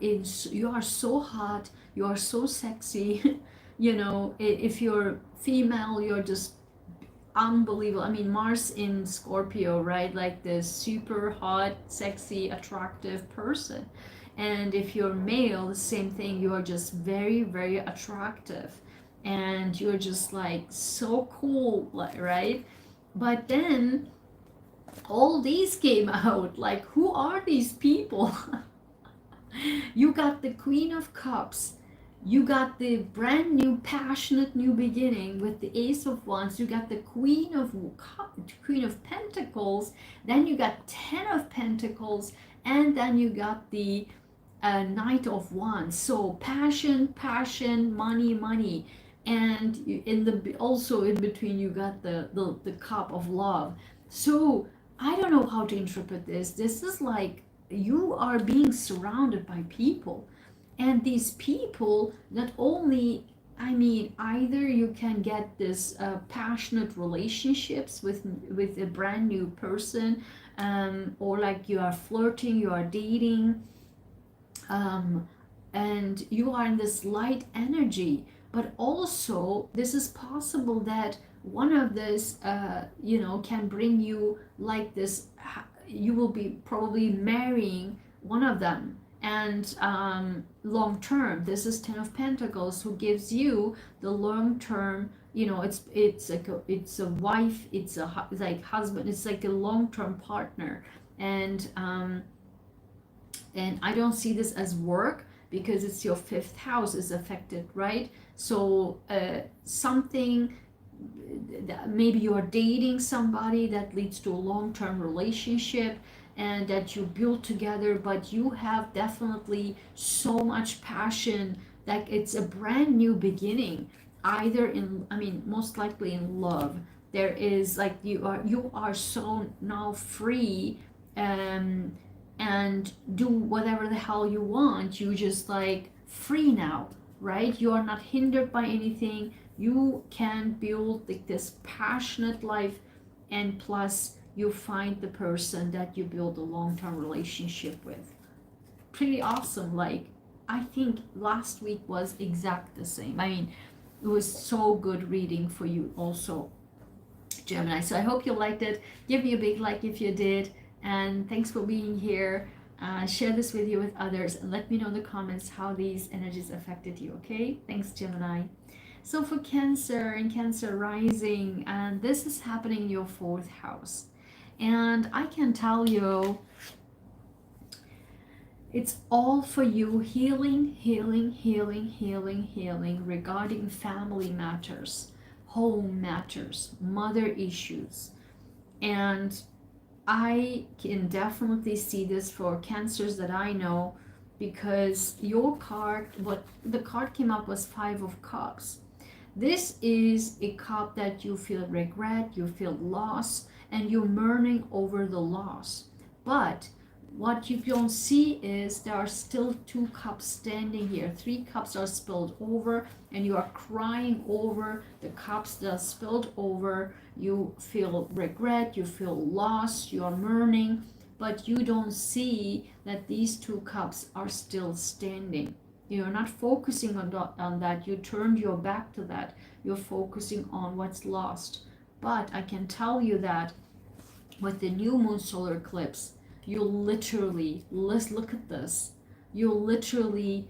so hot, you are so sexy. If you're female, you're just unbelievable. I mean, Mars in Scorpio, right? Like the super hot, sexy, attractive person. And if you're male, the same thing. You are just very, very attractive, and you're just like so cool, right? But then all these came out. Like, who are these people? You got the Queen of Cups. You got the brand new, passionate new beginning with the Ace of Wands. You got the Queen of Pentacles. Then you got 10 of Pentacles, and then you got the Knight of Wands. So passion, money, and also in between you got the Cup of Love. So I don't know how to interpret this. This is like you are being surrounded by people. And these people, not only, either you can get this passionate relationships with a brand new person, or like you are flirting, you are dating, and you are in this light energy. But also, this is possible that one of this, can bring you like this. You will be probably marrying one of them, and long term. This is 10 of Pentacles, who gives you the long term. It's a wife. It's like husband. It's like a long term partner, and I don't see this as work, because it's your 5th house is affected, right? So something, maybe you are dating somebody that leads to a long-term relationship and that you build together, but you have definitely so much passion that it's a brand new beginning, either most likely in love. There is like you are so now free, and do whatever the hell you want. You just like free now, right? You are not hindered by anything. You can build like this passionate life, and plus you find the person that you build a long-term relationship with. Pretty awesome. Like, I think last week was exact the same. It was so good reading for you also, Gemini. So I hope you liked it. Give me a big like if you did. And thanks for being here. Share this video with others, and let me know in the comments how these energies affected you, okay? Thanks, Gemini. So for Cancer and Cancer rising, and this is happening in your 4th house. And I can tell you, it's all for you. Healing regarding family matters, home matters, mother issues. And I can definitely see this for Cancers that I know. because your card, what the card came up was Five of Cups. This is a cup that you feel regret, you feel loss, and you're mourning over the loss. But what you don't see is there are still two cups standing here. Three cups are spilled over, and you are crying over the cups that are spilled over. You feel regret, you feel lost, you are mourning, but you don't see that these two cups are still standing. You're not focusing on that. You turned your back to that. You're focusing on what's lost. But I can tell you that with the new moon solar eclipse, you literally, let's look at this. You're literally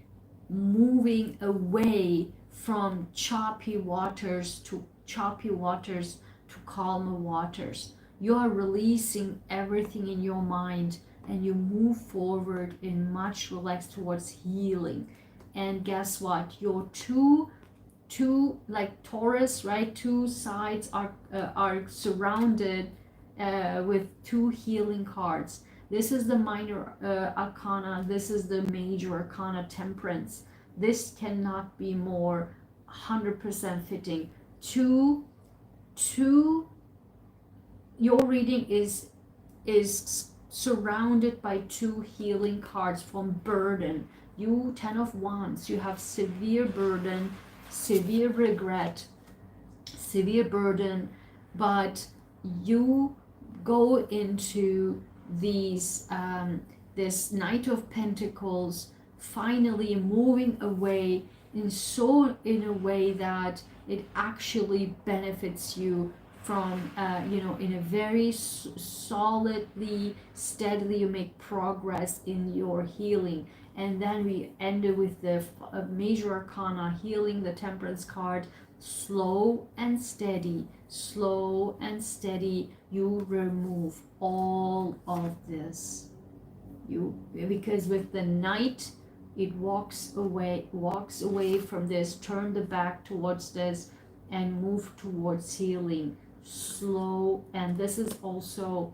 moving away from choppy waters to calmer waters. You are releasing everything in your mind, and you move forward in much relaxed towards healing. And guess what? Your two like Taurus, right? Two sides are surrounded with two healing cards. This is the minor arcana. This is the major arcana, Temperance. This cannot be more 100% fitting. Your reading is surrounded by two healing cards from burden. You, 10 of Wands, you have severe burden, severe regret, severe burden, but you go into these this Knight of Pentacles, finally moving away in a way that it actually benefits you from in a very solidly, steadily you make progress in your healing. And then we ended with the major arcana, healing, the Temperance card. Slow and steady, you remove all of this. Because with the Knight, it walks away from this, turn the back towards this, and move towards healing. Slow, and this is also,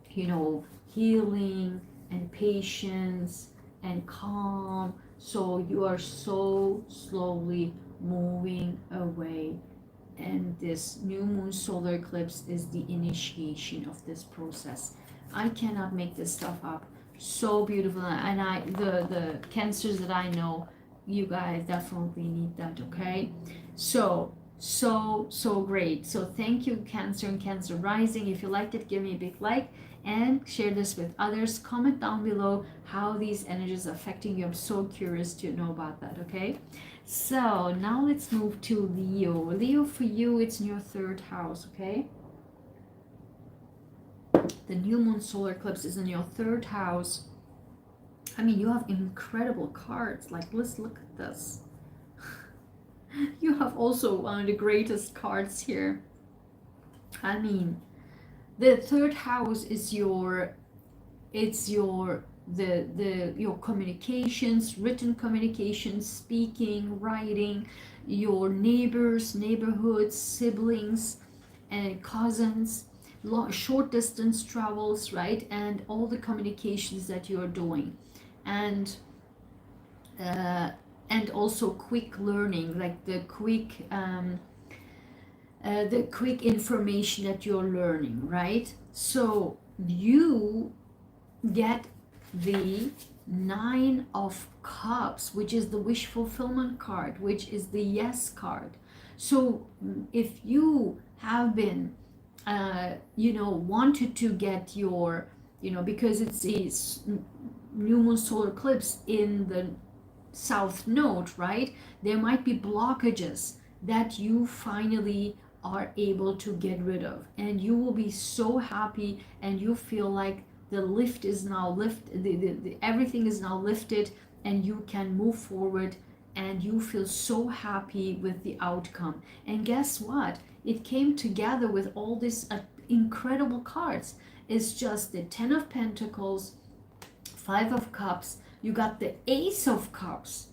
healing and patience and calm. So you are so slowly moving away, and this new moon solar eclipse is the initiation of this process. I cannot make this stuff up. So beautiful. And the Cancers that I know, you guys definitely need that. Okay, so great. So thank you, Cancer and Cancer rising. If you liked it, give me a big like and share this with others. Comment down below how these energies are affecting you. I'm so curious to know about that. Okay, so now let's move to Leo. For you, it's in your third house. Okay, the new moon solar eclipse is in your third house. I mean, you have incredible cards. Like, let's look at this. You have also one of the greatest cards here. I mean, the third house is your communications, written communications, speaking, writing, your neighbors, neighborhoods, siblings, and cousins, short distance travels, right? And all the communications that you're doing, and also quick learning, like the quick information that you're learning, right? So you get the 9 of Cups, which is the wish fulfillment card, which is the yes card. So if you have been wanted to get your, because it's a new moon solar eclipse in the south node, right? There might be blockages that you finally are able to get rid of, and you will be so happy, and you feel like the lift is now lifted, everything is now lifted, and you can move forward, and you feel so happy with the outcome. And guess what? It came together with all these incredible cards. It's just the 10 of Pentacles, 5 of Cups, you got the Ace of Cups,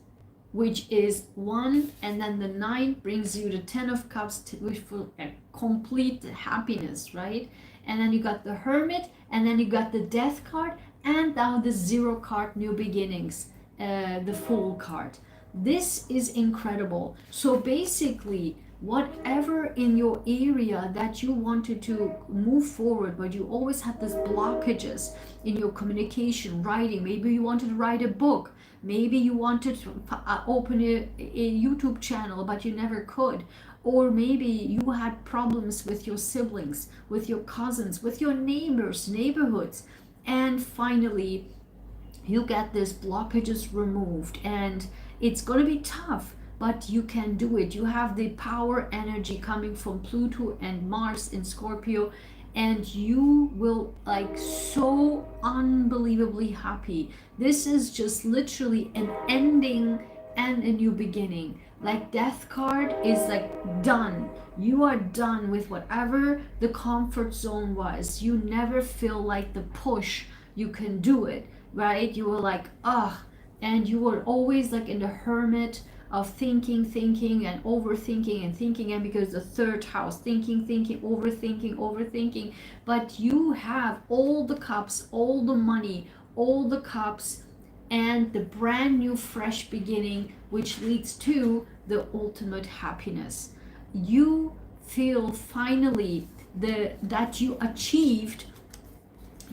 which is 1, and then the 9 brings you the 10 of Cups, which for complete happiness, right? And then you got the Hermit, and then you got the Death card, and now the 0 card, New Beginnings. the Fool card. This is incredible. So basically, whatever in your area that you wanted to move forward, but you always had these blockages in your communication, writing. Maybe you wanted to write a book. Maybe you wanted to open a YouTube channel, but you never could. Or maybe you had problems with your siblings, with your cousins, with your neighbors, neighborhoods. And finally, you get these blockages removed, and it's going to be tough, but you can do it. You have the power energy coming from Pluto and Mars in Scorpio, and you will like so unbelievably happy. This is just literally an ending and a new beginning. Like Death card is like done. You are done with whatever the comfort zone was. You never feel like the push. You can do it, right? You were like, ugh, and you were always like in the hermit of thinking and overthinking and thinking, and because the third house, thinking, overthinking, but you have all the cups, all the money, all the cups, and the brand new fresh beginning, which leads to the ultimate happiness. You feel finally that you achieved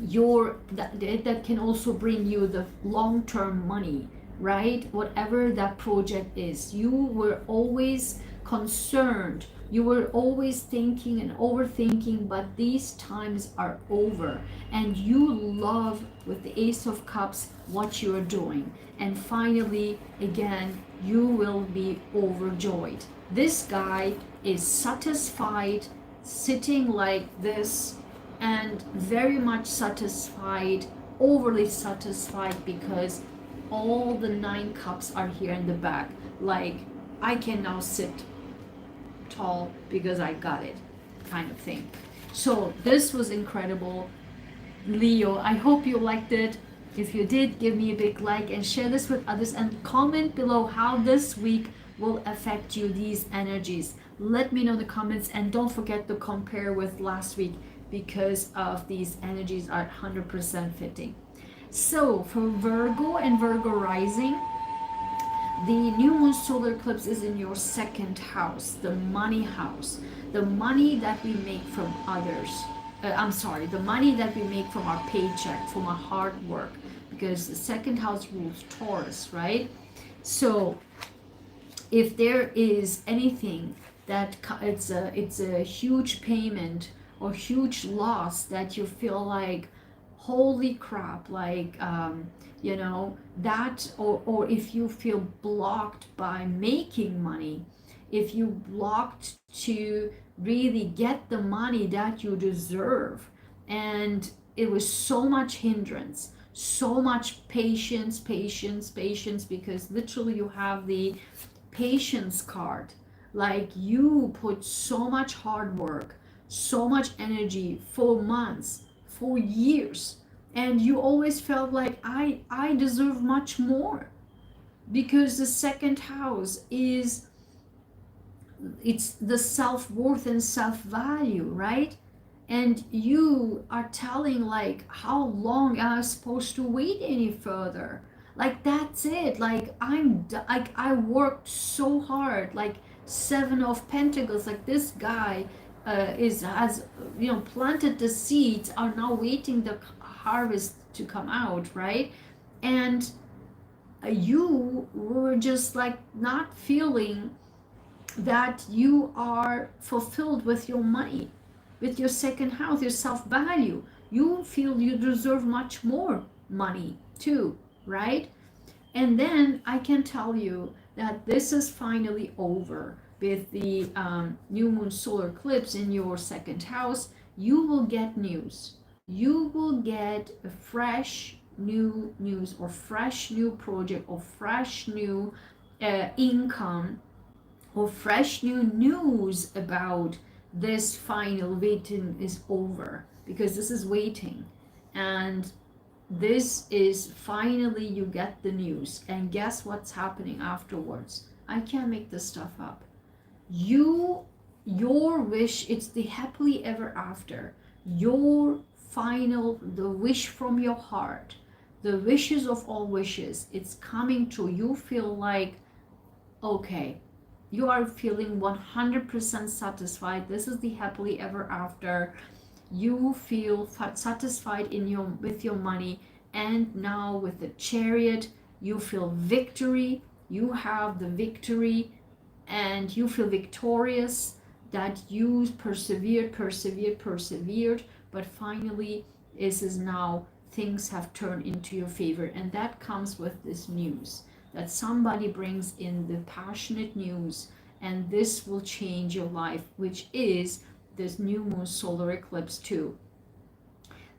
your that can also bring you the long-term money, right? Whatever that project is, you were always concerned, you were always thinking and overthinking, but these times are over, and you love, with the Ace of Cups, what you're doing, and finally again you will be overjoyed. This guy is satisfied, sitting like this, and very much satisfied, overly satisfied, because all the 9 cups are here in the back. Like, I can now sit tall because I got it, kind of thing. So this was incredible, Leo. I hope you liked it. If you did, give me a big like and share this with others, and comment below how this week will affect you, these energies. Let me know in the comments, and don't forget to compare with last week, because of these energies are 100% fitting. So for Virgo and Virgo rising, the new moon solar eclipse is in your 2nd house, the money house, the money that we make from others. The money that we make from our paycheck, from our hard work, because the 2nd house rules Taurus, right? So if there is anything that it's a huge payment or huge loss that you feel like, holy crap, like that, or if you feel blocked by making money, if you blocked to really get the money that you deserve, and it was so much hindrance, so much patience, because literally you have the patience card. Like, you put so much hard work, so much energy for months, for years, and you always felt like I deserve much more, because the 2nd house is, it's the self-worth and self-value, right? And you are telling, like, how long am I supposed to wait any further? Like, that's it. Like, I worked so hard, like 7 of Pentacles, like this guy has planted the seeds, are now waiting the harvest to come out, right? And you were just like not feeling that you are fulfilled with your money, with your 2nd house, your self-value. You feel you deserve much more money too, right? And then I can tell you that this is finally over with the new moon solar eclipse in your 2nd house. You will get news. You will get a fresh new news, or fresh new project, or fresh new income, or fresh new news about this. Final waiting is over, because this is waiting, and this is finally, you get the news. And guess what's happening afterwards? I can't make this stuff up. Your wish, it's the happily ever after. Your final, the wish from your heart, the wishes of all wishes, it's coming true. You feel like, okay, you are feeling 100% satisfied. This is the happily ever after. You feel satisfied in your with your money, and now with the Chariot, you feel victory. You have the victory, and you feel victorious that you persevered, but finally this is now things have turned into your favor. And that comes with this news that somebody brings in the passionate news, and this will change your life, which is this new moon solar eclipse too.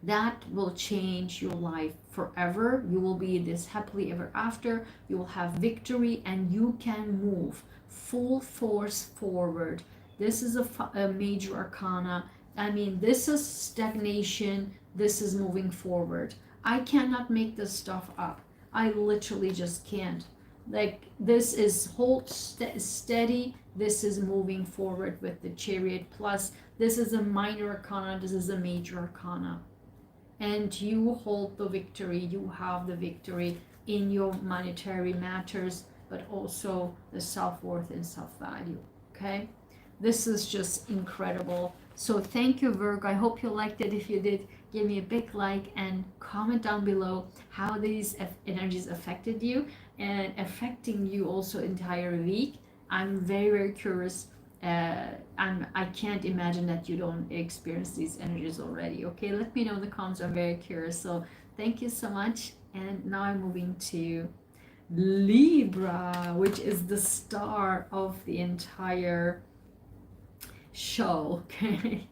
That will change your life forever. You will be this happily ever after. You will have victory, and you can move full force forward. This is a major arcana. I mean, this is stagnation. This is moving forward. I cannot make this stuff up. I literally just can't. Like, this is hold steady. This is moving forward with the Chariot. Plus, this is a minor arcana. This is a major arcana. And you hold the victory. You have the victory in your monetary matters, but also the self-worth and self-value. Okay, this is just incredible. So thank you, Virgo. I hope you liked it. If you did, give me a big like and comment down below how these energies affected you and affecting you also entire week. I'm very, very curious. I can't imagine that you don't experience these energies already. Okay, let me know in the comments. I'm very curious. So thank you so much. And now I'm moving to Libra, which is the star of the entire show. Okay.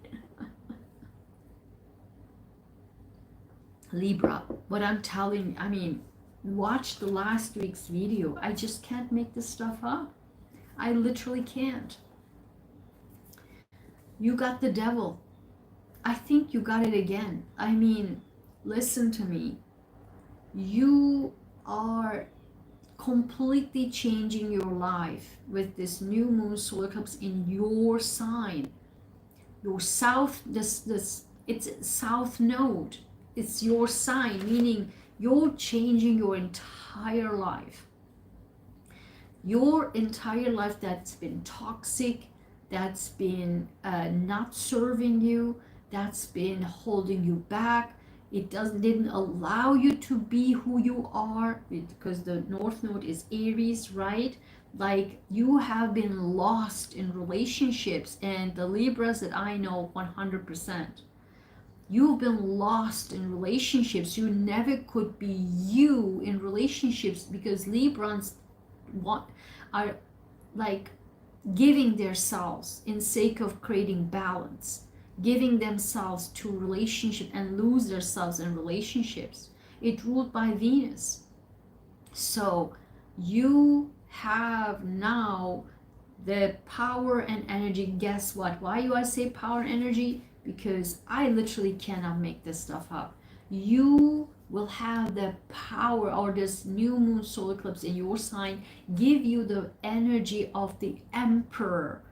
Libra, what I'm telling, I mean, watch the last week's video. I just can't make this stuff up. I literally can't. You got the devil. I think you got it again. I mean, listen to me. You are completely changing your life with this new moon solar eclipse in your sign. Your south, it's south node. It's your sign, meaning you're changing your entire life. Your entire life that's been toxic, that's been not serving you, that's been holding you back. It didn't allow you to be who you are, because the North Node is Aries, right? Like, you have been lost in relationships, and the Libras that I know 100%. You've been lost in relationships. You never could be you in relationships, because Librans are like giving themselves in sake of creating balance, giving themselves to relationship and lose themselves in relationships. It's ruled by Venus. So you have now the power and energy. Guess what? Why do I say power and energy? Because I literally cannot make this stuff up. You will have the power, or this new moon solar eclipse in your sign give you the energy of the emperor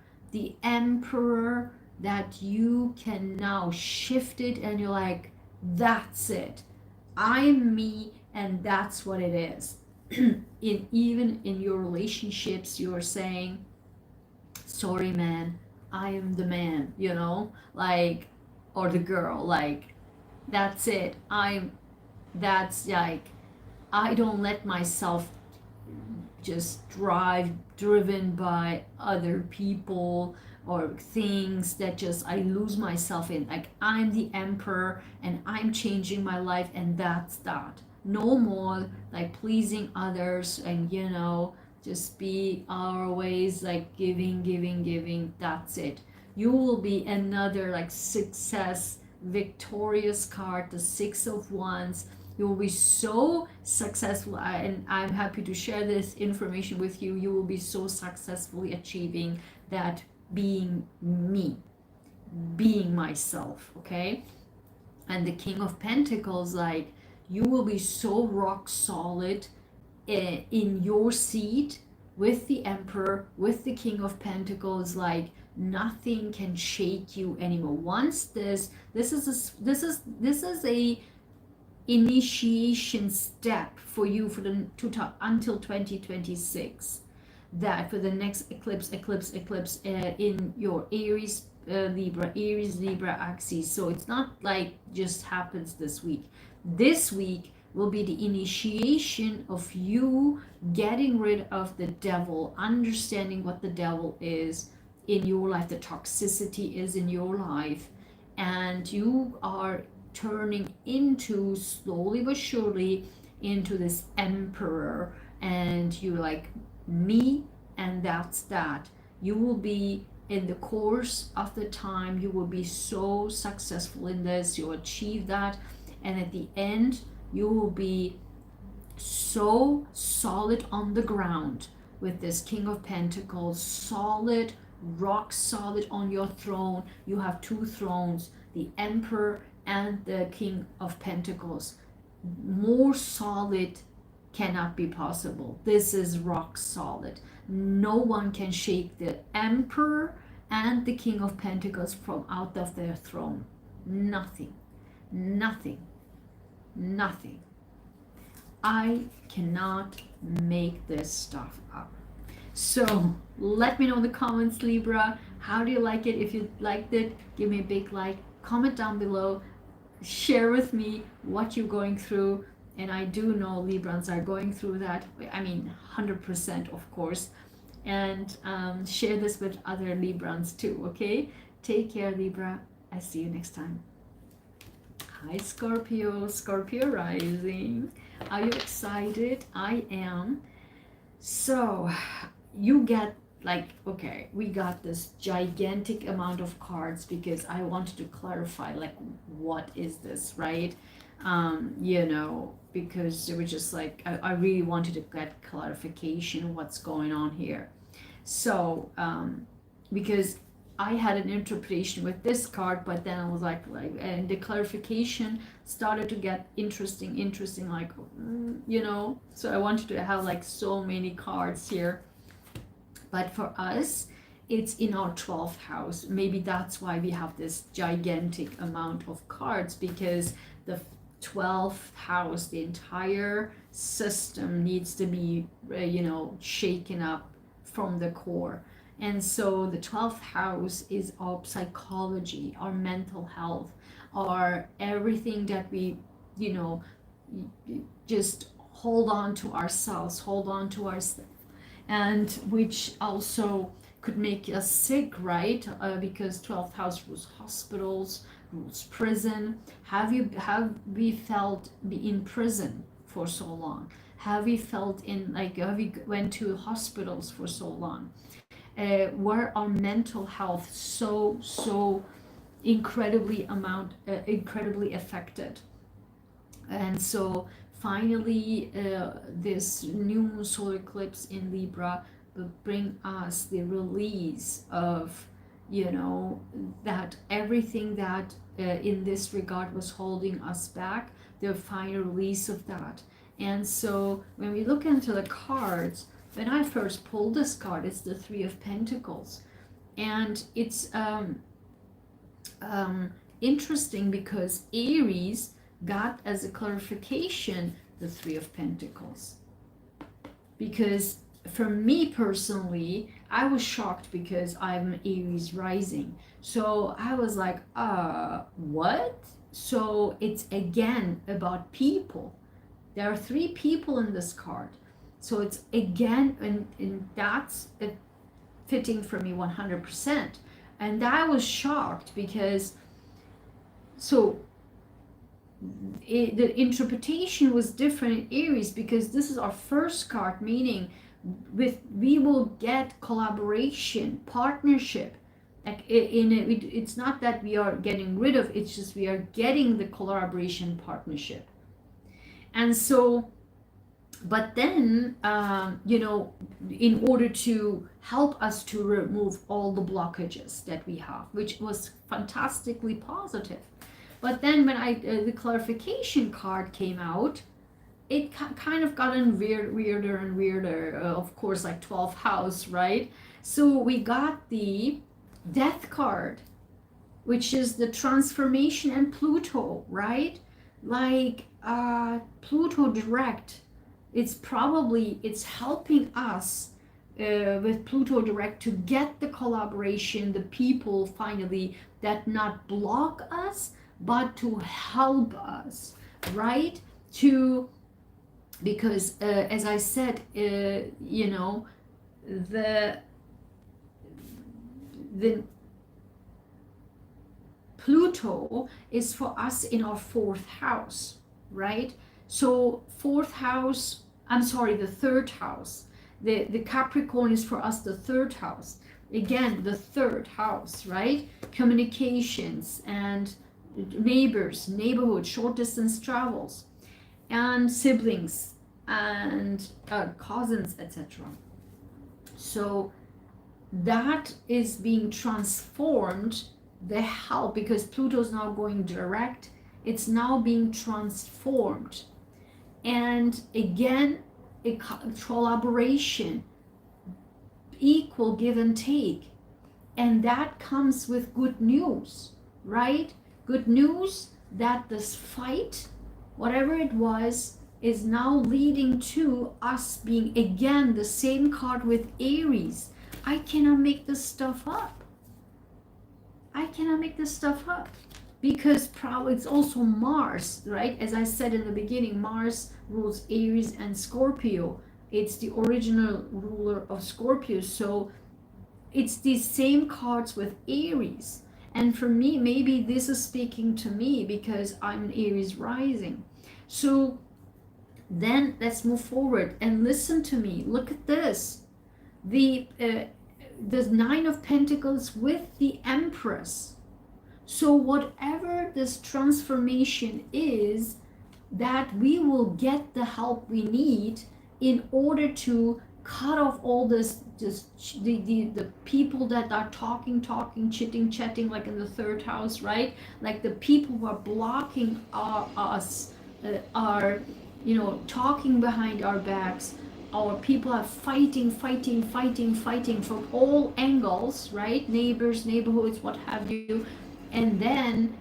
that you can now shift it, and you're like, that's it, I'm me, and that's what it is. Even in your relationships, you're saying, sorry man, I am the man, you know, like, or the girl, like, that's it, that's like, I don't let myself just driven by other people or things that just I lose myself in. Like, I'm the emperor and I'm changing my life, and that's that. No more like pleasing others, and you know, just be always like giving. That's it. You will be another like success, victorious card, the Six of Wands. You will be so successful, and I'm happy to share this information with you. You will be so successfully achieving that, being me, being myself, okay? And the King of Pentacles, like, you will be so rock solid in your seat with the Emperor, with the King of Pentacles, like, nothing can shake you anymore. Once this is a initiation step for you for the until 2026, that for the next eclipse in your Aries Libra axis. So it's not like just happens this week. This week will be the initiation of you getting rid of the devil, understanding what the devil is in your life, the toxicity is in your life, and you are turning into, slowly but surely, into this emperor, and you're like, me, and that's that. You will be, in the course of the time, you will be so successful in this, you'll achieve that, and at the end you will be so solid on the ground with this King of Pentacles, solid, rock solid on your throne. You have two thrones, the Emperor and the King of Pentacles. More solid cannot be possible. This is rock solid. No one can shake the Emperor and the King of Pentacles from out of their throne. Nothing, nothing, nothing. I cannot make this stuff up. So let me know in the comments, Libra, how do you like it? If you liked it, give me a big like, comment down below, share with me what you're going through. And I do know Librans are going through that. I mean, 100% of course. And share this with other Librans too, okay? Take care, Libra. I see you next time. Hi, Scorpio, Scorpio rising. Are you excited? I am. So you get like, okay, we got this gigantic amount of cards because I wanted to clarify, like, what is this, right? You know, because it was just like, I really wanted to get clarification what's going on here. So, because I had an interpretation with this card, but then I was like, and the clarification started to get interesting, like, you know, so I wanted to have like so many cards here. But for us, it's in our 12th house. Maybe that's why we have this gigantic amount of cards, because the 12th house, the entire system needs to be, you know, shaken up from the core. And so the 12th house is our psychology, our mental health, our everything that we, you know, just hold on to ourselves, and which also could make us sick, right? Because 12th house rules hospitals, rules prison. Have we felt in prison for so long? Have we felt in, like, have we went to hospitals for so long? Were our mental health so incredibly affected? And so finally, this new solar eclipse in Libra will bring us the release of, you know, that everything that in this regard was holding us back, the final release of that. And so when we look into the cards, when I first pulled this card, it's the Three of Pentacles. And it's interesting because Aries got as a clarification the Three of Pentacles. Because for me personally, I was shocked because I'm Aries rising. So I was like, what? So it's again about people. There are three people in this card. So it's again, and that's fitting for me 100%. And I was shocked because, so the interpretation was different in Aries, because this is our first card, meaning we will get collaboration, partnership. Like it's not that we are getting rid of, it's just we are getting the collaboration, partnership. And so, but then, you know, in order to help us to remove all the blockages that we have, which was fantastically positive. But then when the clarification card came out, it kind of gotten weirder and weirder. Of course, like 12th house, right? So we got the Death card, which is the transformation and Pluto, right? Like, Pluto direct, it's helping us with Pluto direct to get the collaboration, the people finally that not block us, but to help us, right? To, because as I said, you know, the Pluto is for us in our fourth house, right? So fourth house, I'm sorry, the third house. The Capricorn is for us the third house. Again, the third house, right? Communications and neighbors, neighborhood, short distance travels, and siblings and cousins, etc. So that is being transformed, the help, because Pluto is now going direct, it's now being transformed. And again, a collaboration, equal give and take, and that comes with good news, right? Good news that this fight, whatever it was, is now leading to us being, again, the same card with Aries. I cannot make this stuff up. I cannot make this stuff up, because probably it's also Mars, right? As I said in the beginning, Mars rules Aries and Scorpio. It's the original ruler of Scorpio. So it's these same cards with Aries. And for me, maybe this is speaking to me because I'm an Aries rising. So then let's move forward and listen to me. Look at this. The Nine of Pentacles with the Empress. So whatever this transformation is, that we will get the help we need in order to cut off all this the people that are talking, chitting, chatting, like in the third house, right? Like the people who are blocking us, are, you know, talking behind our backs. Our people are fighting from all angles, right? Neighbors, neighborhoods, what have you. And then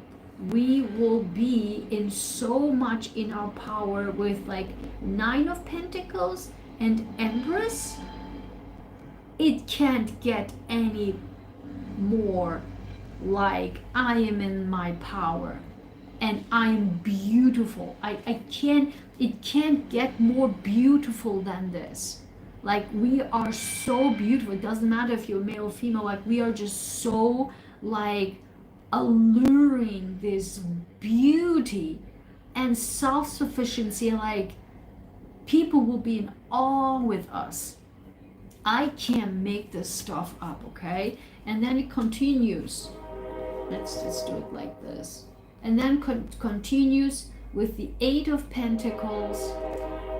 we will be in so much in our power with like Nine of Pentacles and Empress. It can't get any more like I am in my power and I'm beautiful. It can't get more beautiful than this. Like, we are so beautiful. It doesn't matter if you're male or female, like we are just so like alluring, this beauty and self-sufficiency. Like, people will be in awe with us. I can't make this stuff up, okay? And then it continues. Let's just do it like this. And then continues with the Eight of Pentacles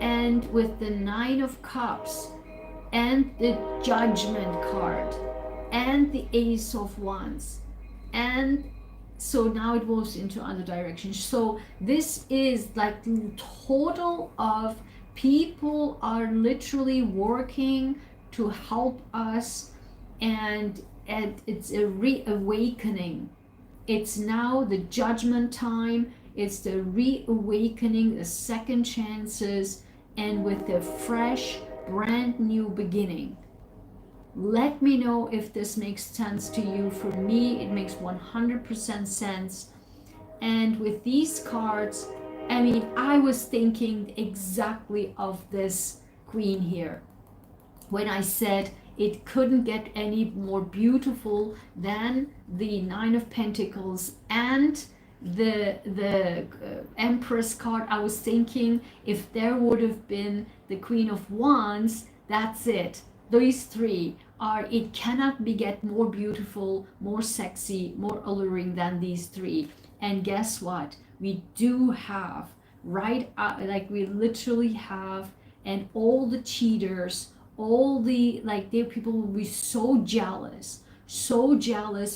and with the Nine of Cups and the Judgment card and the Ace of Wands. And so now it moves into other directions. So this is like the total of people are literally working to help us, and it's a reawakening. It's now the judgment time. It's the reawakening, the second chances, and with the fresh, brand new beginning. Let me know if this makes sense to you. For me, it makes 100% sense. And with these cards, I mean, I was thinking exactly of this queen here when I said it couldn't get any more beautiful than the Nine of Pentacles and the Empress card. I was thinking if there would have been the Queen of Wands, that's it. These three are, it cannot be get more beautiful, more sexy, more alluring than these three. And guess what? We do have, right, like we literally have, and all the cheaters, all the, like, they, people will be so jealous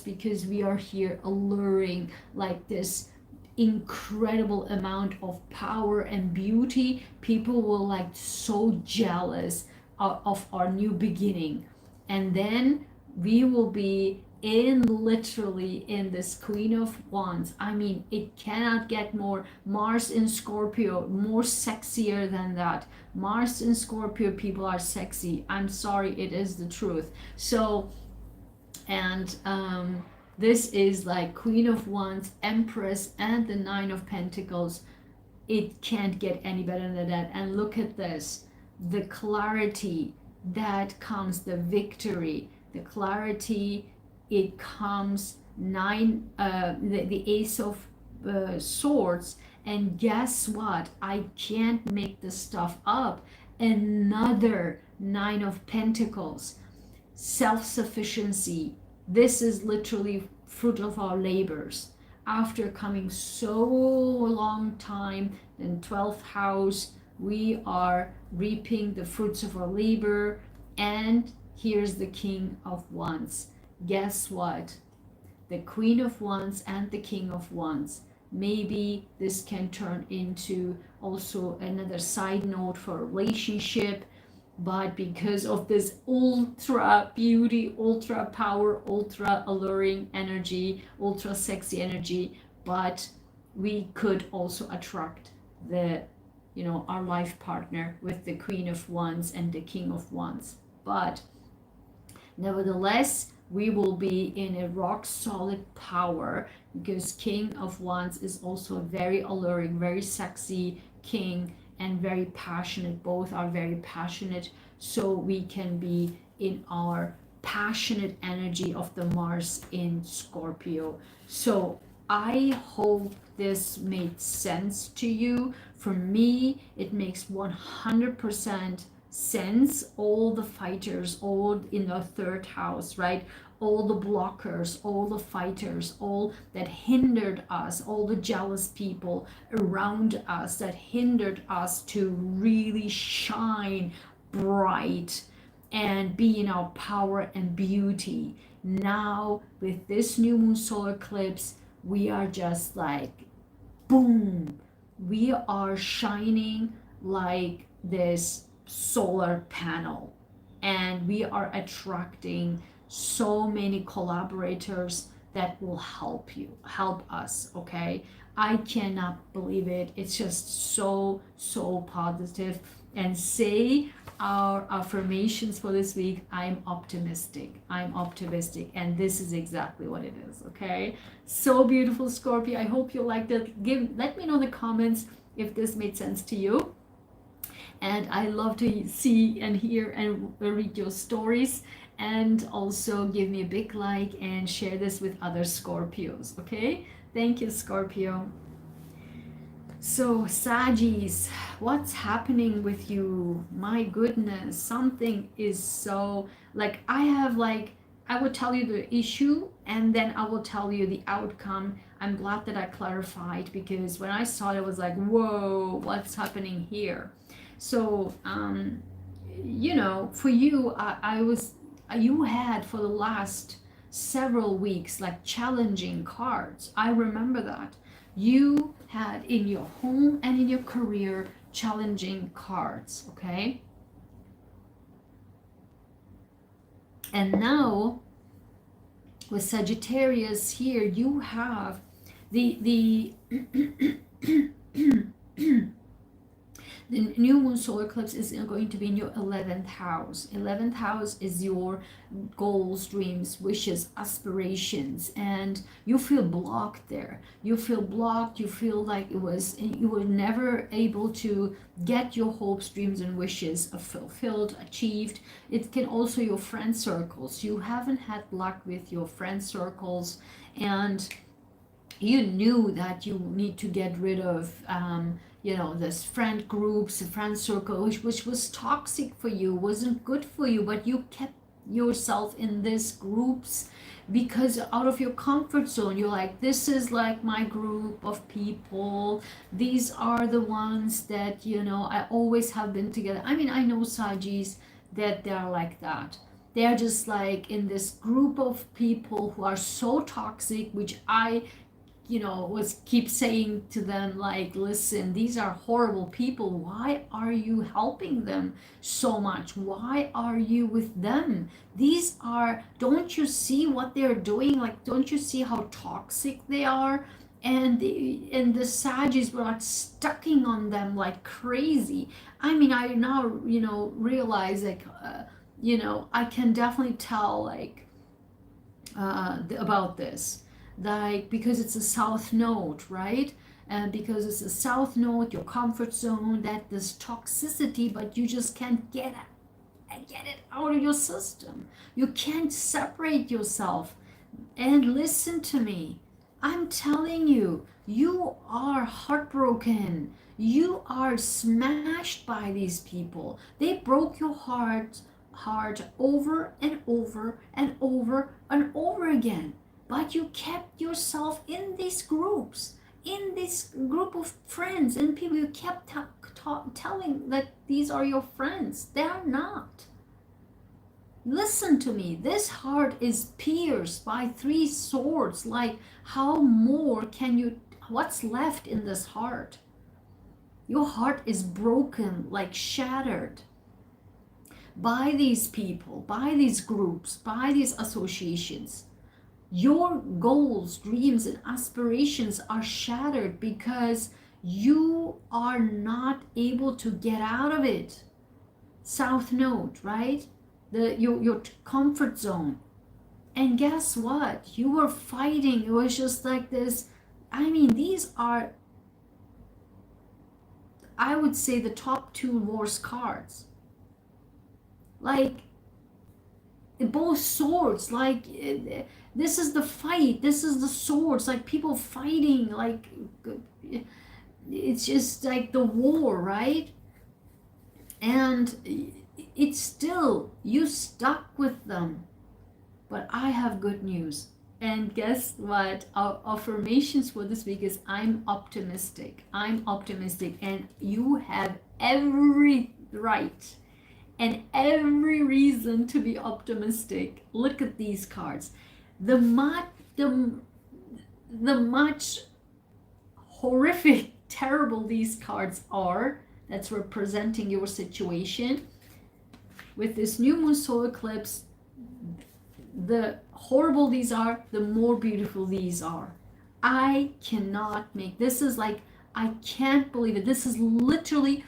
because we are here alluring like this incredible amount of power and beauty. People will like so jealous of our new beginning, and then we will be in literally in this Queen of Wands. I mean, it cannot get more. Mars in Scorpio, more sexier than that. Mars in Scorpio, people are sexy. I'm sorry, it is the truth. So, and this is like Queen of Wands, Empress, and the Nine of Pentacles. It can't get any better than that. And look at this, the clarity that comes, the victory, the clarity, it comes the Ace of Swords. And guess what, I can't make this stuff up, another Nine of Pentacles, self-sufficiency. This is literally fruit of our labors. After coming so long time in 12th house, we are reaping the fruits of our labor. And here's the King of Wands. Guess what? The Queen of Wands and the King of Wands. Maybe this can turn into also another side note for a relationship, but because of this ultra beauty, ultra power, ultra alluring energy, ultra sexy energy, but we could also attract the, you know, our life partner with the Queen of Wands and the King of Wands. But nevertheless, we will be in a rock solid power, because King of Wands is also a very alluring, very sexy king, and very passionate. Both are very passionate, so we can be in our passionate energy of the Mars in Scorpio. So I hope this made sense to you. For me, it makes 100% sense. All the fighters, all in the third house, right? All the blockers, all the fighters, all that hindered us, all the jealous people around us that hindered us to really shine bright and be in our power and beauty. Now, with this new moon solar eclipse, we are just like, boom, we are shining like this solar panel, and we are attracting so many collaborators that will help us. Okay, I cannot believe it. It's just so positive. And say our affirmations for this week: I'm optimistic, and this is exactly what it is. Okay, so beautiful, Scorpio. I hope you liked it. Let me know in the comments if this made sense to you. And I love to see and hear and read your stories. And also give me a big like and share this with other Scorpios. Okay, thank you, Scorpio. So Saggies, what's happening with you? My goodness, something is so, like, I will tell you the issue and then I will tell you the outcome. I'm glad that I clarified, because when I saw it, I was like, whoa, what's happening here? So you know, for you, you had for the last several weeks like challenging cards. I remember that you had in your home and in your career challenging cards. Okay, and now with Sagittarius here, you have the the new moon solar eclipse is going to be in your 11th house. 11th house is your goals, dreams, wishes, aspirations, and you feel blocked there. You feel blocked. You feel like you were never able to get your hopes, dreams, and wishes fulfilled, achieved. It can also your friend circles. You haven't had luck with your friend circles, and you knew that you need to get rid of you know, this friend groups, a friend circle, which was toxic for you, wasn't good for you, but you kept yourself in these groups because out of your comfort zone, you're like, this is like my group of people. These are the ones that, you know, I always have been together. I mean, I know Sagis that they're like that. They're just like in this group of people who are so toxic, which I was keep saying to them like, listen, these are horrible people. Why are you helping them so much? Why are you with them? Don't you see what they're doing? Like, don't you see how toxic they are? And the Saggies were like stucking on them like crazy. I mean, I now realize like I can definitely tell like about this, like, because it's a south node, right? And because it's a south node, your comfort zone, that this toxicity, but you just can't get it out of your system. You can't separate yourself. And listen to me, I'm telling you, you are heartbroken. You are smashed by these people. They broke your heart over and over and over and over again. But you kept yourself in these groups, in this group of friends and people. You kept telling that these are your friends. They are not. Listen to me, this heart is pierced by 3 swords. Like, how more can you, what's left in this heart? Your heart is broken, like shattered by these people, by these groups, by these associations. Your goals, dreams, and aspirations are shattered because you are not able to get out of it. South Node, right? Your comfort zone. And guess what? You were fighting. It was just like this. I mean, these are, I would say, the top 2 worst cards. Like, both swords. Like, this is the fight. This is the swords. Like, people fighting. Like, it's just like the war, right? And it's still, you stuck with them. But I have good news. And guess what? Our affirmations for this week is I'm optimistic. I'm optimistic. And you have every right and every reason to be optimistic. Look at these cards. The much horrific, terrible these cards are, that's representing your situation. With this new moon solar eclipse, the horrible these are, the more beautiful these are. I cannot make, this is like, I can't believe it. This is literally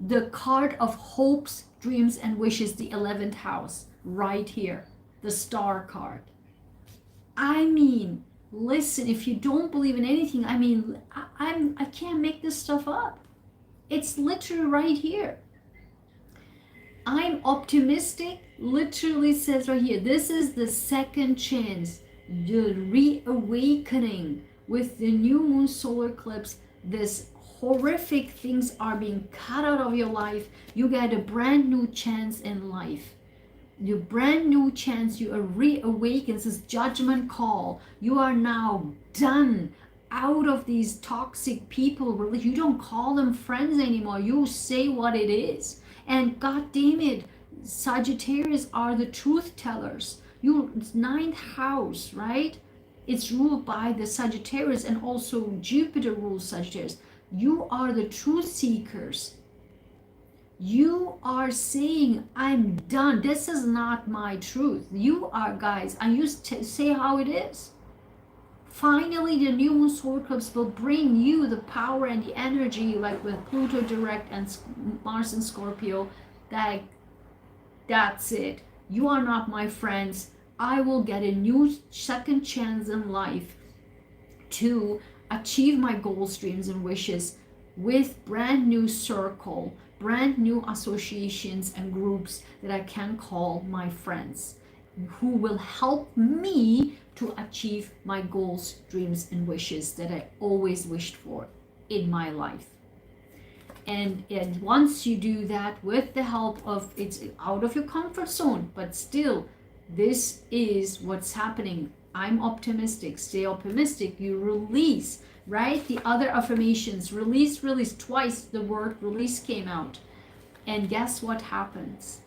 the card of hopes, dreams, and wishes, the 11th house, right here, the star card. I mean, listen, if you don't believe in anything, I mean, I can't make this stuff up. It's literally right here. I'm optimistic, literally says right here, this is the second chance, the reawakening with the new moon solar eclipse. This horrific things are being cut out of your life. You get a brand new chance in life. Your brand new chance, you are reawakened. This is judgment call. You are now done out of these toxic people. You don't call them friends anymore. You say what it is. And God damn it, Sagittarius are the truth tellers. Your 9th house, right? It's ruled by the Sagittarius, and also Jupiter rules Sagittarius. You are the truth seekers. You are saying, I'm done. This is not my truth. You are, guys, and you say how it is. Finally, the new moon solar eclipse will bring you the power and the energy, like with Pluto direct and Mars in Scorpio, that that's it. You are not my friends. I will get a new second chance in life to achieve my goals, dreams, and wishes with brand new circle, brand new associations and groups that I can call my friends, who will help me to achieve my goals, dreams, and wishes that I always wished for in my life. And once you do that with the help of, it's out of your comfort zone, but still, this is what's happening. I'm optimistic. Stay optimistic. You release, right? The other affirmations, release, twice the word release came out. And guess what happens?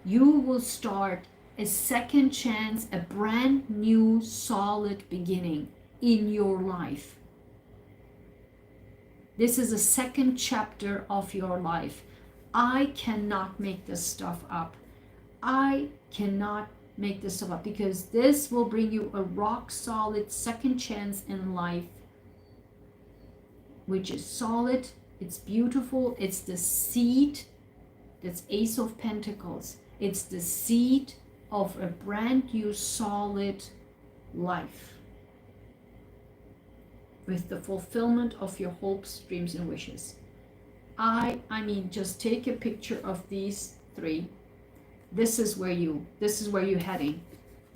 You will start a second chance, a brand new solid beginning in your life. This is a second chapter of your life. I cannot make this stuff up. I cannot make this stuff up, because this will bring you a rock solid second chance in life, which is solid. It's beautiful. It's the seed. That's Ace of Pentacles. It's the seed of a brand new solid life, with the fulfillment of your hopes, dreams, and wishes. I mean, just take a picture of these three. This is where you're heading.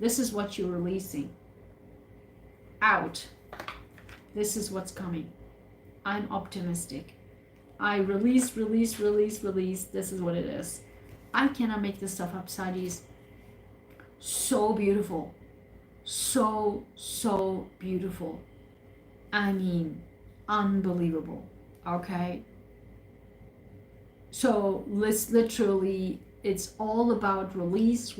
This is what you're releasing out. This is what's coming. I'm optimistic. I release. This is what it is. I cannot make this stuff up, Sagis. So beautiful. So beautiful. I mean, unbelievable. Okay. So literally, it's all about release,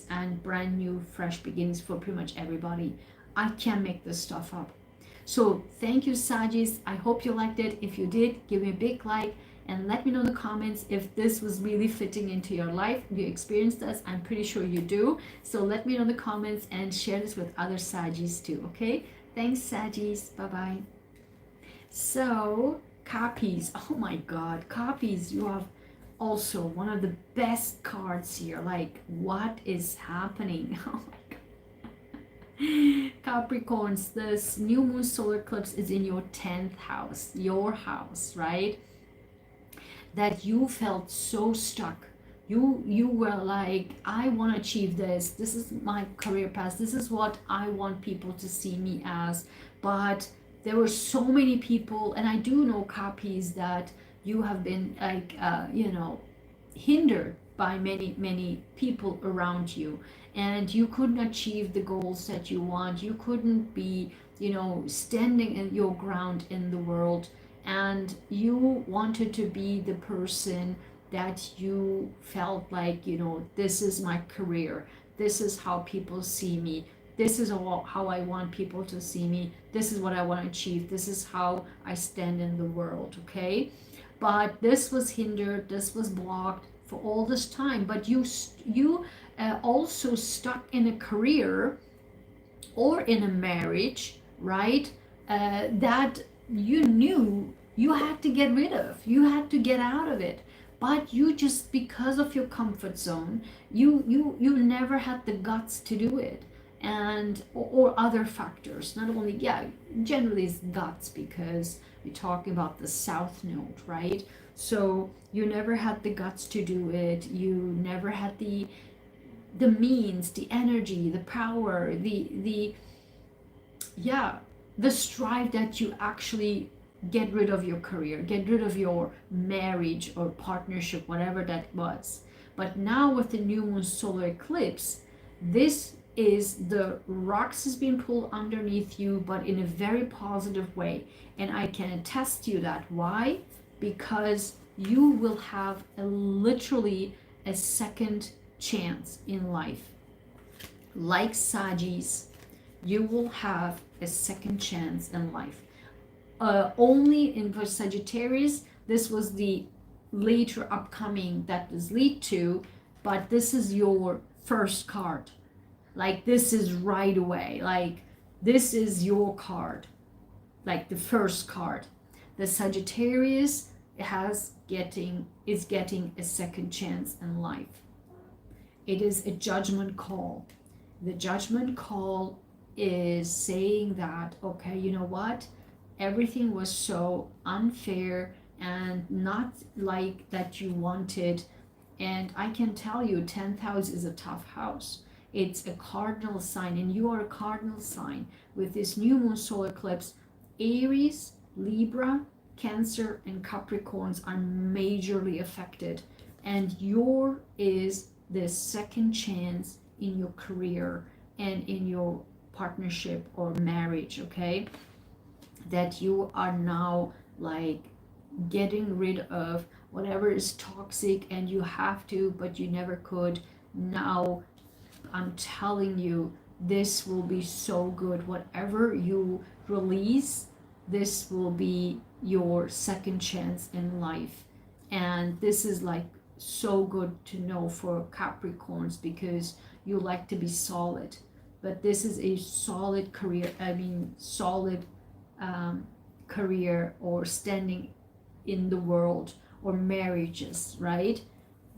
and brand new, fresh beginnings for pretty much everybody. I can't make this stuff up. So thank you, Sagis. I hope you liked it. If you did, give me a big like and let me know in the comments if this was really fitting into your life. If you experienced this, I'm pretty sure you do. So let me know in the comments and share this with other Sagis too, okay? Thanks, Sagis. Bye-bye. So, Copies. Oh my God, Copies. You have also one of the best cards here. Like, what is happening? Oh my God. Capricorns, this new moon solar eclipse is in your 10th house, your house, right? That you felt so stuck. You were like, I want to achieve this. This is my career path. This is what I want people to see me as. But there were so many people, and I do know, Copies, that you have been like, hindered by many people around you, and you couldn't achieve the goals that you want. You couldn't be, standing in your ground in the world, and you wanted to be the person that you felt like, this is my career. This is how people see me. This is how I want people to see me. This is what I want to achieve. This is how I stand in the world, okay? But this was hindered, this was blocked for all this time. But you also stuck in a career or in a marriage, right? That you knew you had to get rid of. You had to get out of it. But you just, because of your comfort zone, you never had the guts to do it. And or other factors, not only, generally it's guts, because we're talking about the south node, right? So you never had the guts to do it. You never had the means, the energy, the power, the strive that you actually get rid of your career, get rid of your marriage or partnership, whatever that was. But now with the new moon solar eclipse, this is the rocks is being pulled underneath you, but in a very positive way. And I can attest to you that. Why? Because you will have literally a second chance in life. Like Sagis, you will have a second chance in life. Only in for Sagittarius, this was the later upcoming that was lead to, but this is your first card. Like, this is right away. Like, this is your card. Like the first card. The Sagittarius is getting a second chance in life. It is a judgment call. The judgment call is saying that, okay, you know what? Everything was so unfair and not like that you wanted. And I can tell you, 10th house is a tough house. It's a cardinal sign, and you are a cardinal sign. With this new moon solar eclipse, Aries, Libra, Cancer, and Capricorns are majorly affected. And your is the second chance in your career and in your partnership or marriage, okay? That you are now like getting rid of whatever is toxic, and you have to, but you never could. Now, I'm telling you, this will be so good. Whatever you release, this will be your second chance in life. And this is like so good to know for Capricorns, because you like to be solid, but this is a solid career, solid career or standing in the world, or marriages, right?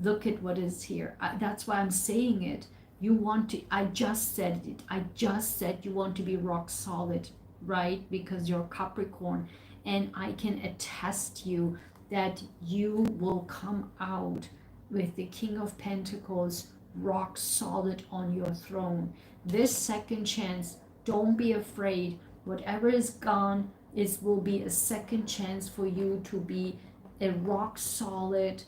Look at what is here. That's why I'm saying it. You want to, I just said it, I just said you want to be rock solid, right? Because you're Capricorn, and I can attest you that you will come out with the King of Pentacles rock solid on your throne. This second chance, don't be afraid. Whatever is gone, will be a second chance for you to be a rock solid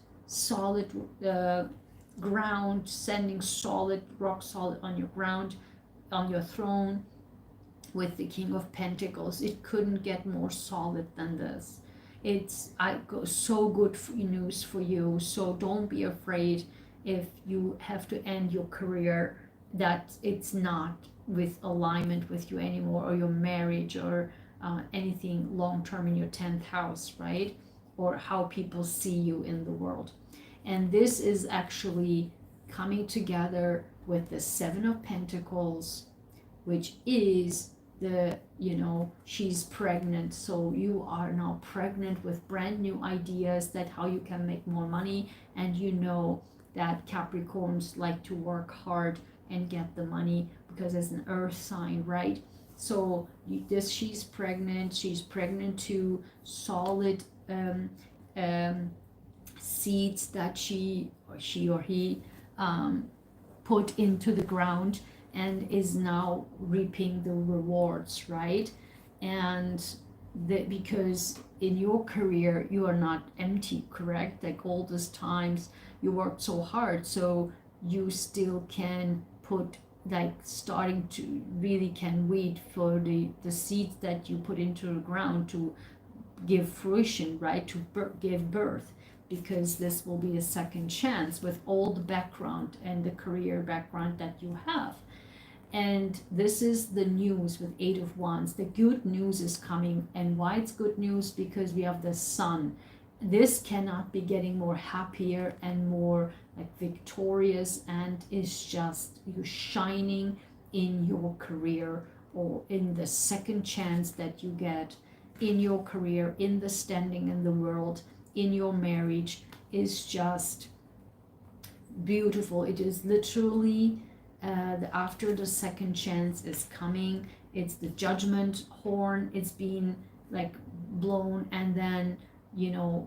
ground, standing solid, rock solid on your ground, on your throne, with the King of Pentacles. It couldn't get more solid than this. It's so good news for you. So don't be afraid if you have to end your career, that it's not with alignment with you anymore, or your marriage, or anything long term in your 10th house, right? Or how people see you in the world. And this is actually coming together with the Seven of Pentacles, which is the, she's pregnant. So you are now pregnant with brand new ideas, that how you can make more money. And that Capricorns like to work hard and get the money, because it's an earth sign, right? So she's pregnant to solid seeds that she or he put into the ground, and is now reaping the rewards, right? And because in your career you are not empty, correct? Like all these times you worked so hard, so you still can put, like, starting to really can wait for the seeds that you put into the ground to give fruition, right? To give birth, because this will be a second chance with all the background and the career background that you have. And this is the news with Eight of Wands. The good news is coming. And why it's good news? Because we have the Sun. This cannot be getting more happier and more like victorious, and is just you shining in your career, or in the second chance that you get in your career, in the standing in the world, in your marriage, is just beautiful. It is literally after the second chance is coming. It's the judgment horn. It's being like blown, and then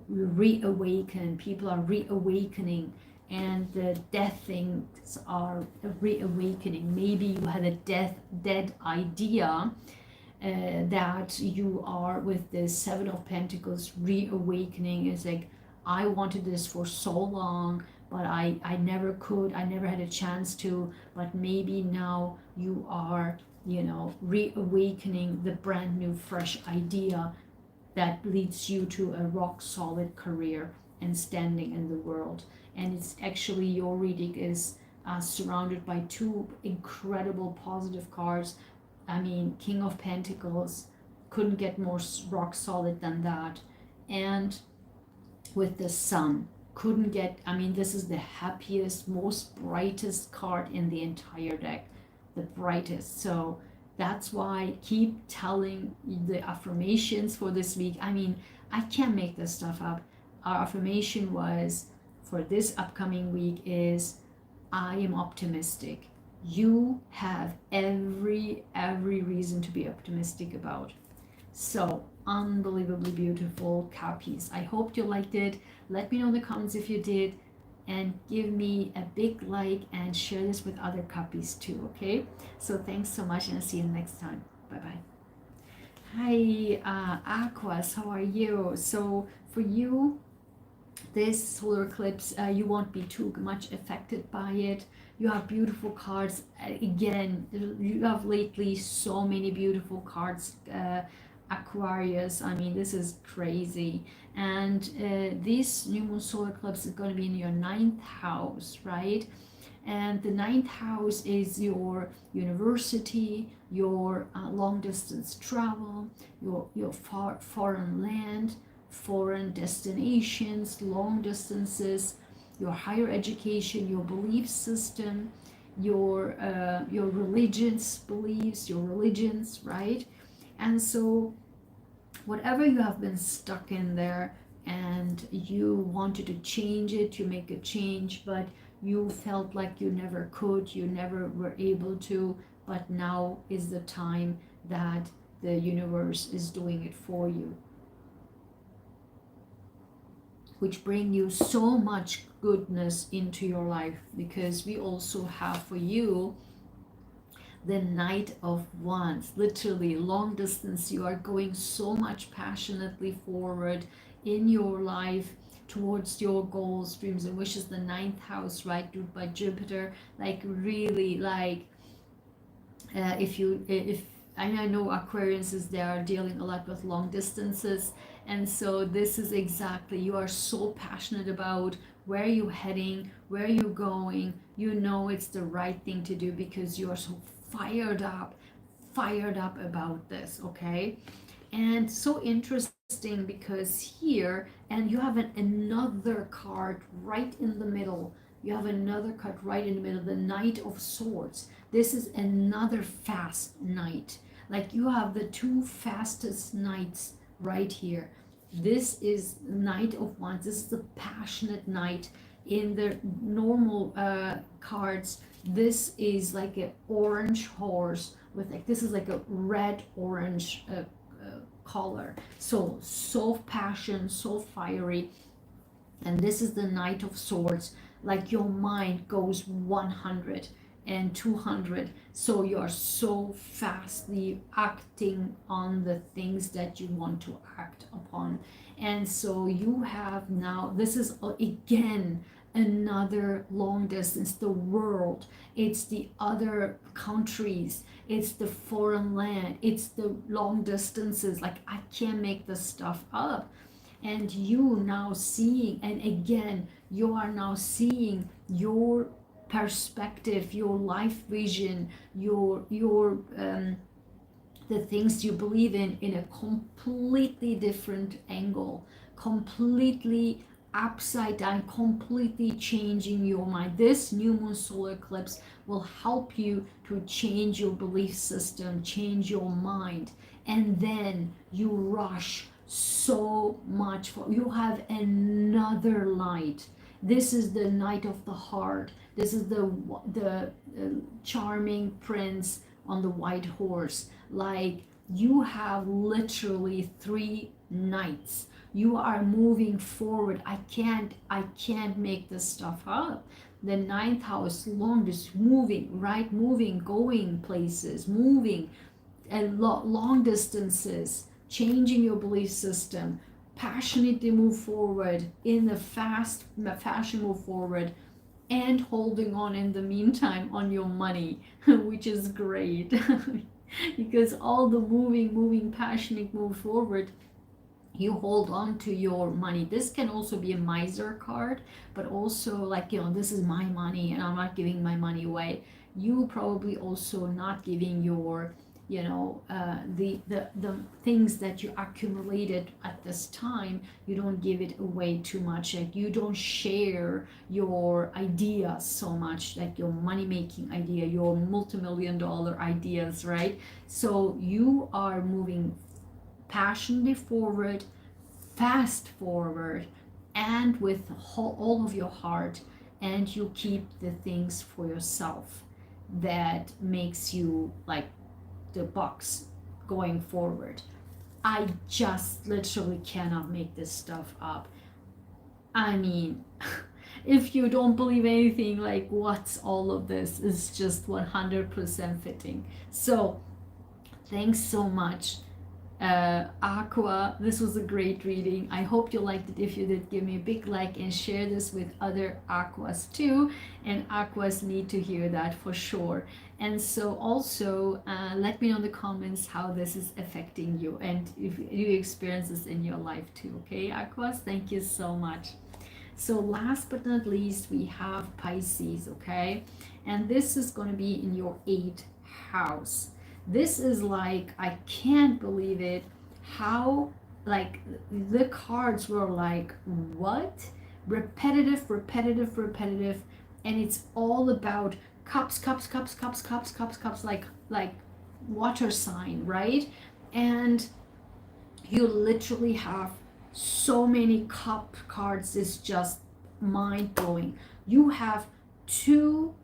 reawaken. People are reawakening, and the death things are reawakening. Maybe you had a dead idea, that you are with the Seven of Pentacles reawakening. Is like, I wanted this for so long, but I never could, I never had a chance to, but maybe now you are, reawakening the brand new fresh idea that leads you to a rock solid career and standing in the world. And it's actually, your reading is surrounded by two incredible positive cards. I mean, King of Pentacles, couldn't get more rock solid than that. And with the Sun, couldn't get, this is the happiest, most brightest card in the entire deck, the brightest. So that's why keep telling the affirmations for this week. I can't make this stuff up. Our affirmation was for this upcoming week is, I am optimistic. You have every reason to be optimistic about. So unbelievably beautiful Cappies. I hope you liked it. Let me know in the comments if you did, and give me a big like, and share this with other Cappies too, okay? So thanks so much, and I'll see you next time. Bye bye. Hi Aquas, how are you? So for you, this solar eclipse, you won't be too much affected by it. You have beautiful cards. Again, you have lately so many beautiful cards. Aquarius, this is crazy. And this new moon solar eclipse is going to be in your 9th house, right? And the ninth house is your university, your long distance travel, your foreign land, foreign destinations, long distances, your higher education, your belief system, your religious beliefs, your religions, right? And so whatever you have been stuck in there and you wanted to change it, you make a change, but you felt like you never could, you never were able to, but now is the time that the universe is doing it for you, which bring you so much goodness into your life, because we also have for you the Knight of Wands. Literally long distance, you are going so much passionately forward in your life towards your goals, dreams, and wishes. The ninth house, right, ruled by Jupiter, like really, like if I know Aquarius is there dealing a lot with long distances, and so this is exactly, you are so passionate about where you're heading, where you're going. You know it's the right thing to do because you are so fired up about this, okay? And so interesting because here, and you have another card right in the middle. You have another card right in the middle, the Knight of Swords. This is another fast knight. Like you have the two fastest knights right here. This is Knight of Wands. This is the passionate knight. In the normal cards, this is like an orange horse with like, this is like a red orange color. So passion, so fiery. And this is the Knight of Swords. Like your mind goes 100 and 200, so you're so fastly acting on the things that you want to act upon. And so you have now, this is again another long distance, the world, it's the other countries, it's the foreign land, it's the long distances. Like I can't make this stuff up. And you now seeing, and again you are now seeing your perspective, your life vision, your the things you believe in a completely different angle, completely upside down, completely changing your mind. This new moon solar eclipse will help you to change your belief system, change your mind, and then you rush so much for, you have another light. This is the Knight of the Heart. This is the charming prince on the white horse. Like you have literally three knights. You are moving forward. I can't make this stuff up. The ninth house, longest, moving, right? Moving, going places, moving and long distances, changing your belief system, passionately move forward in a fast fashion, move forward, and holding on in the meantime on your money, which is great. Because all the moving, passionate move forward, you hold on to your money. This can also be a miser card, but also like, you know, this is my money and I'm not giving my money away. You probably also not giving your, you know, the things that you accumulated at this time, you don't give it away too much. Like you don't share your ideas so much, like your money making idea, your multi-million-dollar ideas, right? So you are moving passionately forward, fast forward, and with all of your heart, and you keep the things for yourself that makes you like the box going forward. I just literally cannot make this stuff up. I mean, if you don't believe anything, like what's all of this is just 100% fitting. So thanks so much, Aqua. This was a great reading. I hope you liked it. If you did, give me a big like and share this with other Aquas too, and Aquas need to hear that for sure. And so also let me know in the comments how this is affecting you and if you experience this in your life too. Okay, Aquas, thank you so much. So last but not least, we have Pisces, okay? And this is going to be in your 8th house. This is like, I can't believe it, how like the cards were like, what? Repetitive, repetitive, repetitive, and it's all about cups, cups, cups, cups, cups, cups, cups, like water sign, right? And you literally have so many cup cards. It's just mind-blowing. You have two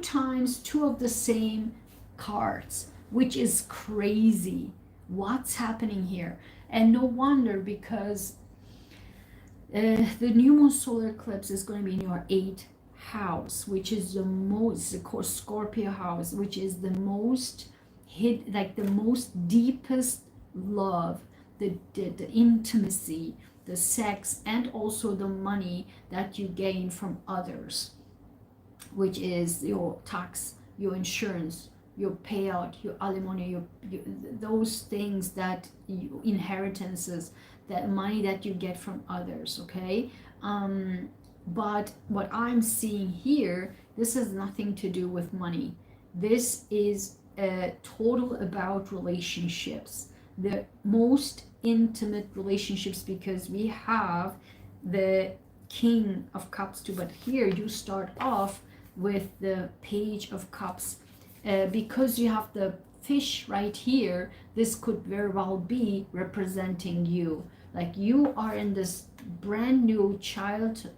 times two of the same cards, which is crazy. What's happening here? And no wonder, because the new moon solar eclipse is going to be in your 8th house, which is the most, of course, Scorpio house, which is the most like the most deepest love, the intimacy, the sex, and also the money that you gain from others, which is your tax, your insurance, your payout, your alimony, those things that you, inheritances, that money that you get from others, okay? But what I'm seeing here, this has nothing to do with money. This is total about relationships, the most intimate relationships, because we have the King of Cups too. But here you start off with the Page of Cups, because you have the fish right here. This could very well be representing you, like you are in this brand new child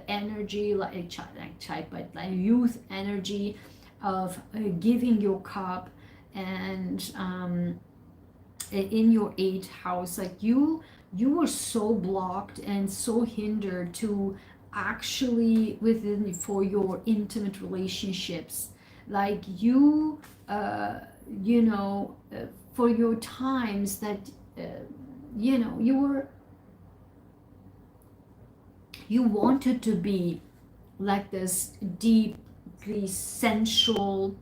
energy, like child, but like youth energy of giving your cup. And in your 8th house, like you were so blocked and so hindered to actually within for your intimate relationships, like you for your times that you wanted to be like this deeply sensual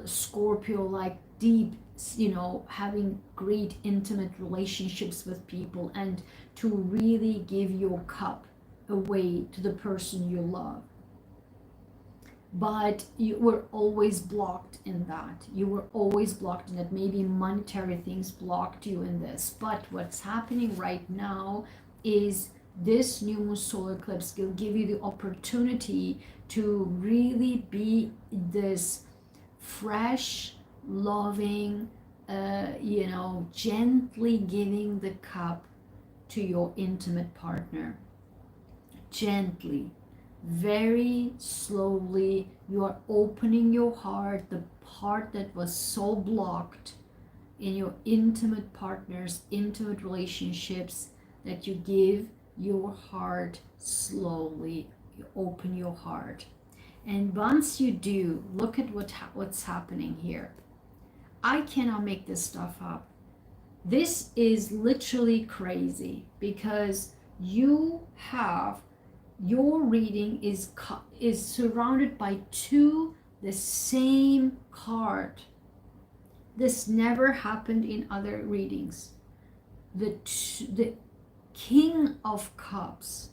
Scorpio, like deep, having great intimate relationships with people, and to really give your cup away to the person you love. But you were always blocked in that. Maybe monetary things blocked you in this. But what's happening right now is this new moon solar eclipse will give you the opportunity to really be this fresh, loving, gently giving the cup to your intimate partner. Gently, very slowly, you are opening your heart, the part that was so blocked in your intimate partners, intimate relationships, that you give your heart slowly. You open your heart. And once you do, look at what's happening here. I cannot make this stuff up. This is literally crazy, because you have, your reading is surrounded by two the same card. This never happened in other readings. The King of Cups.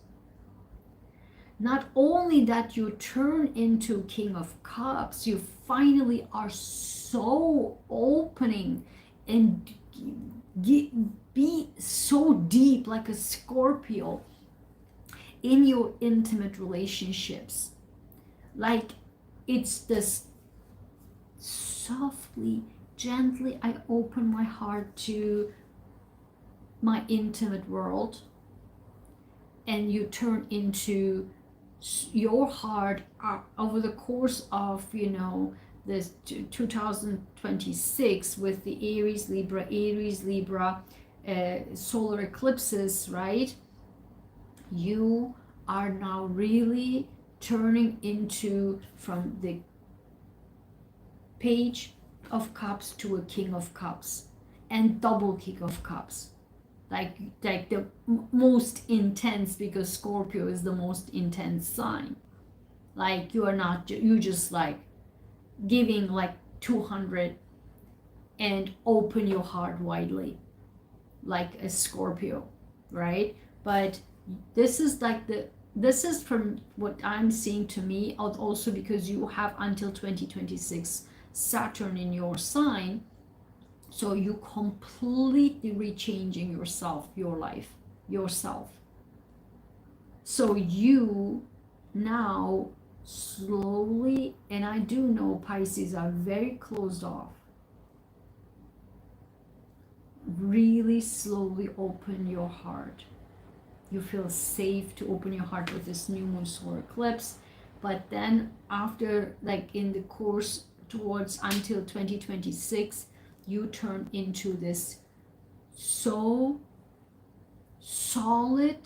Not only that you turn into King of Cups, you finally are so opening and be so deep, like a Scorpio, in your intimate relationships. Like it's this softly, gently, I open my heart to my intimate world, and you turn into your heart over the course of this 2026 with the Aries Libra solar eclipses, right? You are now really turning into from the Page of Cups to a King of Cups, and double King of Cups, like the most intense, because Scorpio is the most intense sign. Like you just like giving like 200 and open your heart widely, like a Scorpio. right? But this is like this is from what I'm seeing to me, also because you have until 2026 Saturn in your sign. So you completely rechanging yourself, your life, yourself. So you now slowly, and I do know Pisces are very closed off, really slowly open your heart. You feel safe to open your heart with this new moon solar eclipse. But then after, like in the course towards until 2026, you turn into this so solid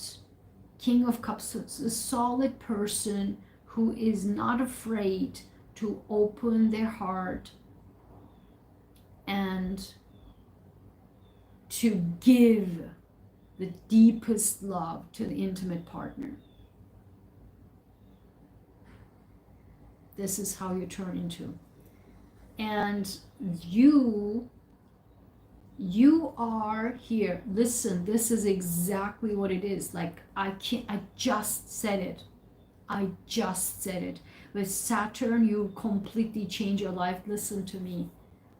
King of Cups, a solid person who is not afraid to open their heart and to give the deepest love to the intimate partner. This is how you turn into. And you are here. Listen, this is exactly what it is. Like I just said it. With Saturn, you completely change your life. Listen to me.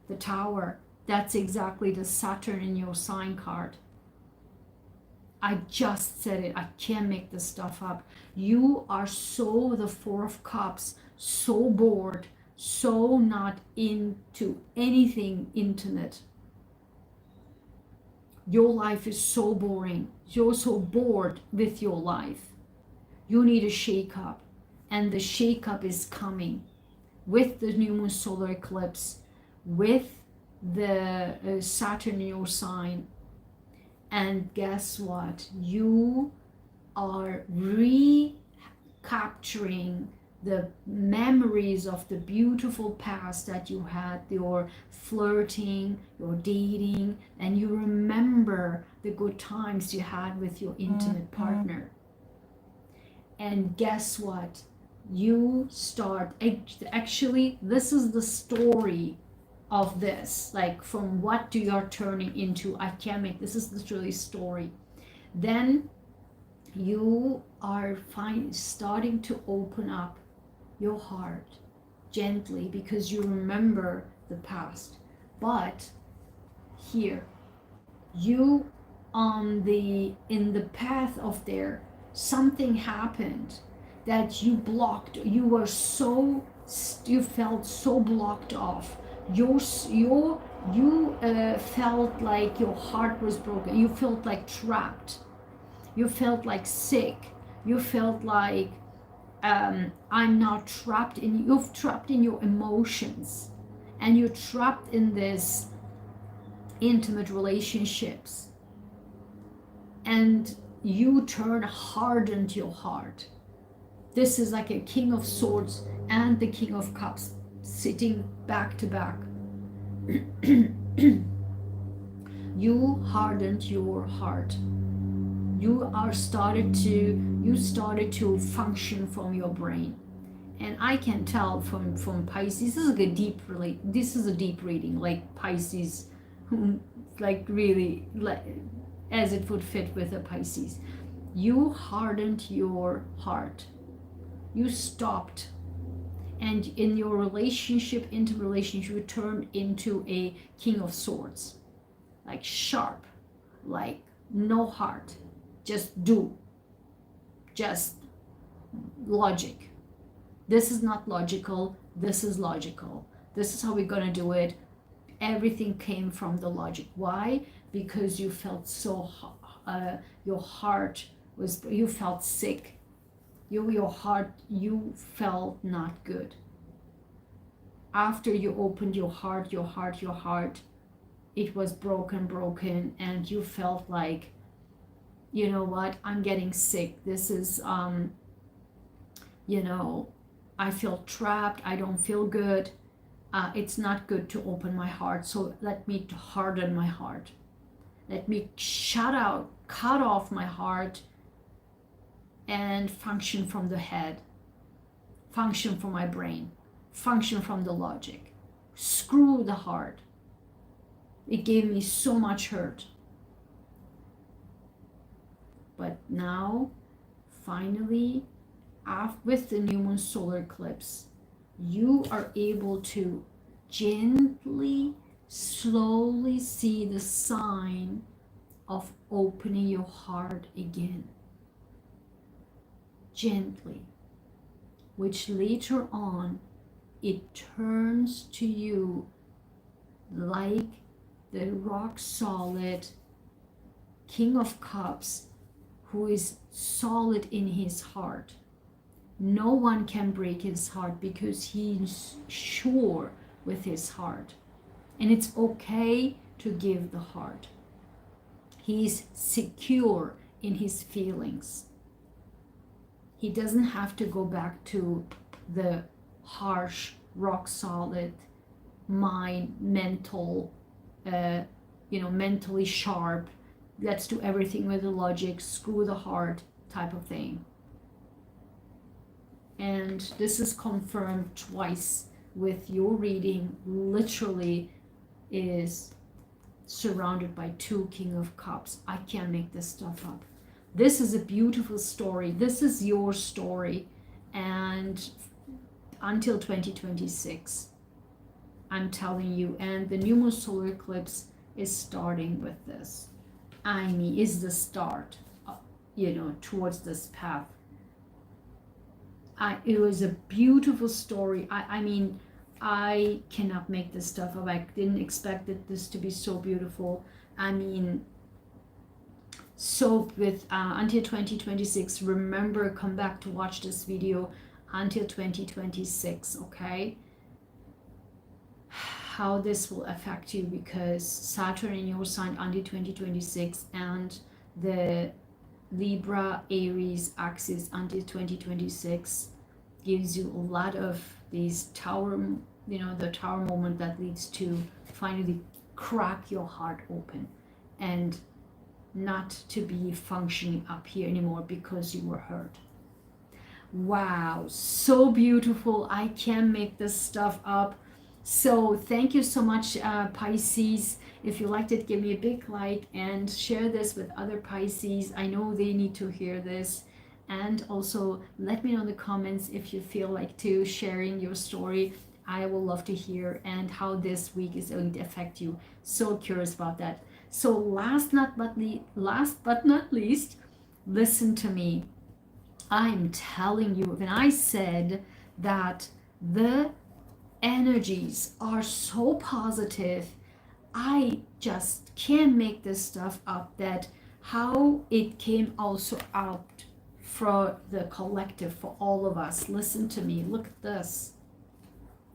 The Tower, that's exactly the Saturn in your sign card. I just said it. I can't make this stuff up. You are so, the Four of Cups, so bored, so not into anything intimate. Your life is so boring. You're so bored with your life. You need a shake-up. And the shake-up is coming with the new moon solar eclipse, with the Saturn in your sign. And guess what? You are recapturing the memories of the beautiful past that you had, your flirting, your dating, and you remember the good times you had with your intimate partner. And guess what? You start, actually, this is the story of this, like from what you are turning into. I can't make, this is literally story. Then you are starting to open up your heart gently because you remember the past. But here, you in the path of there, something happened that you blocked. You were so, you felt so blocked off. You felt like your heart was broken. You felt like trapped. You felt like sick. You felt like I'm now trapped in, you're trapped in your emotions, and you're trapped in this intimate relationships, and you hardened your heart. This is like a King of Swords and the King of Cups sitting back to back. You hardened your heart. You started to function from your brain. And I can tell from Pisces, this is a deep reading, like Pisces, like really, like, as it would fit with a Pisces. You hardened your heart. You stopped. And in your relationship, you turned into a King of Swords. Like sharp, like no heart. Just do. Just logic. This is not logical. This is logical. This is how we're going to do it. Everything came from the logic. Why? Because you felt so, your heart was, you felt sick. Your heart, you felt not good. After you opened your heart, it was broken, and you felt like, you know what, I'm getting sick. This is, I feel trapped. I don't feel good. It's not good to open my heart. So let me harden my heart. Let me cut off my heart and function from the head, function from my brain, function from the logic. Screw the heart. It gave me so much hurt. But now, finally, with the new moon solar eclipse, you are able to gently, slowly see the sign of opening your heart again. Gently. Which later on, it turns to you like the rock solid King of Cups who is solid in his heart. No one can break his heart because he's sure with his heart. And it's okay to give the heart. He's secure in his feelings. He doesn't have to go back to the harsh, rock solid mind, mental, mentally sharp, let's do everything with the logic, screw the heart type of thing. And this is confirmed twice with your reading. Literally is surrounded by two King of Cups. I can't make this stuff up. This is a beautiful story. This is your story. And until 2026, I'm telling you. And the new moon solar eclipse is starting with this. I mean, is the start, towards this path. It was a beautiful story. I mean, I cannot make this stuff up. I didn't expect this to be so beautiful. I mean, so with until 2026, remember, come back to watch this video until 2026, okay? How this will affect you, because Saturn in your sign until 2026 and the Libra Aries axis until 2026 gives you a lot of these tower, the tower moment that leads to finally crack your heart open and not to be functioning up here anymore because you were hurt. Wow, so beautiful. I can't make this stuff up. So thank you so much, Pisces. If you liked it, give me a big like and share this with other Pisces. I know they need to hear this. And also let me know in the comments if you feel like sharing your story. I will love to hear, and how this week is going to affect you. So curious about that. So last but not least, listen to me. I'm telling you, when I said that the energies are so positive, I just can't make this stuff up, that how it came also out for the collective, for all of us. Listen to me, look at this.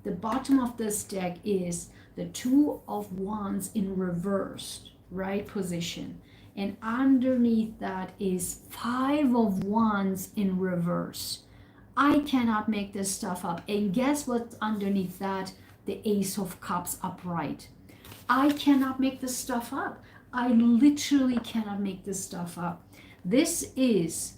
The bottom of this deck is the Two of Wands in reversed, right position. And underneath that is Five of Wands in reverse. I cannot make this stuff up. And guess what's underneath that? The Ace of Cups upright. I cannot make this stuff up. I literally cannot make this stuff up. This is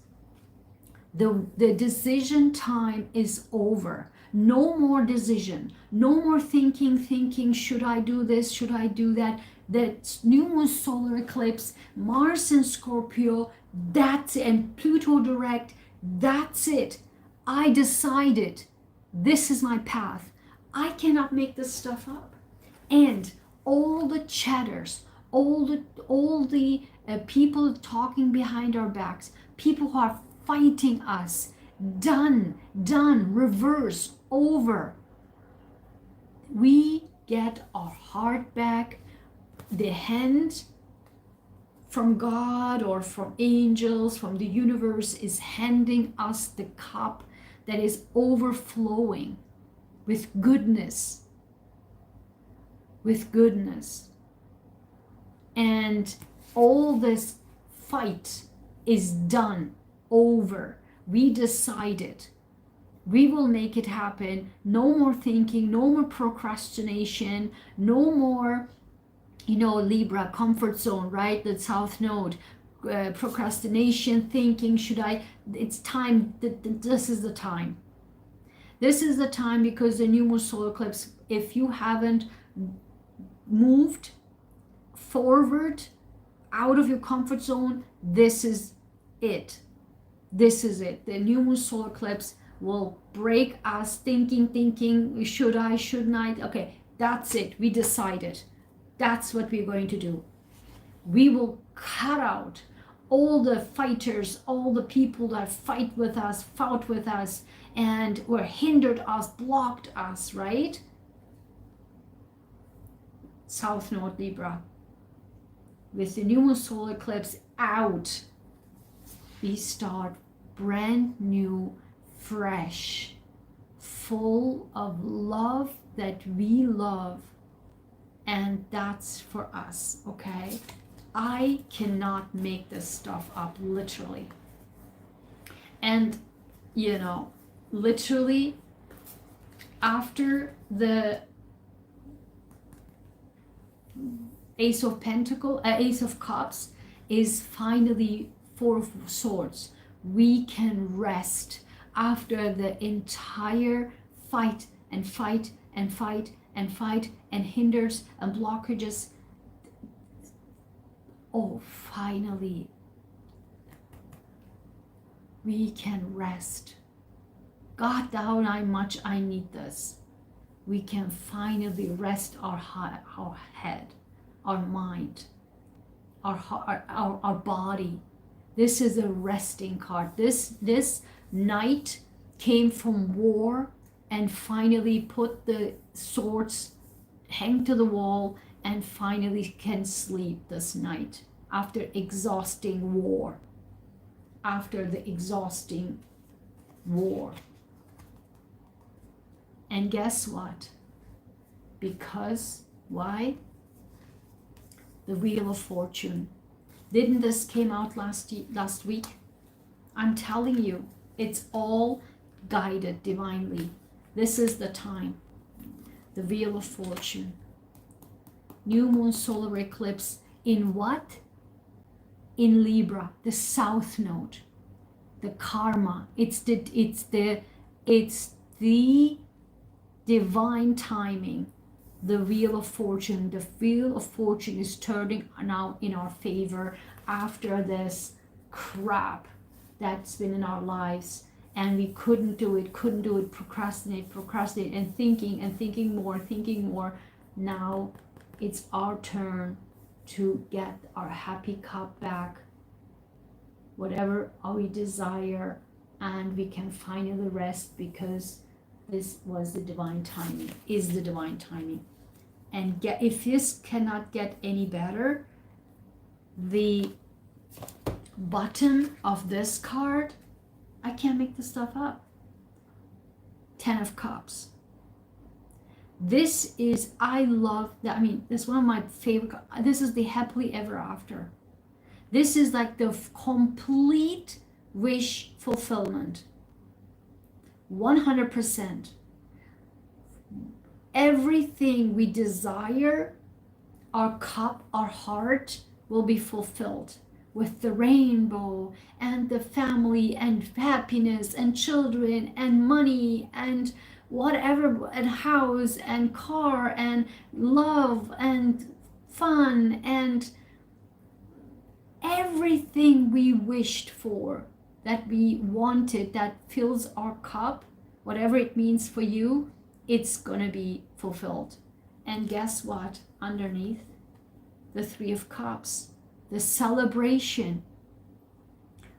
the decision time is over. No more decision. No more thinking, should I do this? Should I do that? The new moon solar eclipse, Mars in Scorpio, that's it. And Pluto direct, that's it. I decided this is my path. I cannot make this stuff up. And all the chatters, all the people talking behind our backs, people who are fighting us, done, reverse, over. We get our heart back. The hand from God or from angels, from the universe, is handing us the cup that is overflowing with goodness. And all this fight is done, over. We decided. We will make it happen. No more thinking, no more procrastination, no more, Libra, comfort zone, right? The South Node, procrastination, thinking, it's time, this is the time. This is the time, because the new moon solar eclipse, if you haven't moved forward out of your comfort zone, this is it. This is it. The new moon solar eclipse will break us thinking, should I, shouldn't I? Okay, that's it. We decided. That's what we're going to do. We will cut out all the fighters, all the people that fought with us, and were hindered us, blocked us, right? South Node Libra. With the new moon solar eclipse out, we start brand new, fresh, full of love that we love, and that's for us, okay? I cannot make this stuff up, literally. And you know, literally after the Ace of Cups is finally Four of Swords. We can rest after the entire fight and hinders and blockages. Oh, finally we can rest. God, how much I need this. We can finally rest our head, our mind, our body. This is a resting card. This knight came from war and finally put the swords, hang to the wall, and finally can sleep this night after exhausting war. After the exhausting war. And guess what? Because, why? The Wheel of Fortune. Didn't this came out last week? I'm telling you, it's all guided divinely. This is the time. The Wheel of Fortune. New moon solar eclipse in what? In Libra, the South Node, the karma. It's the divine timing. The Wheel of Fortune. The Wheel of Fortune is turning now in our favor after this crap that's been in our lives, and we couldn't do it, procrastinate, and thinking more. Now it's our turn to get our happy cup back, whatever we desire, and we can finally rest, because this was the divine timing, is the divine timing. And if this cannot get any better, the bottom of this card, I can't make this stuff up. 10 of Cups. This is, I love that. I mean, this is one of my favorite. This is the happily ever after. This is like the complete wish fulfillment. 100%. Everything we desire, our cup, our heart will be fulfilled with the rainbow and the family and happiness and children and money and whatever, and house and car and love and fun and everything we wished for, that we wanted, that fills our cup, whatever it means for you, it's gonna be fulfilled. And guess what? Underneath, the Three of Cups, the celebration.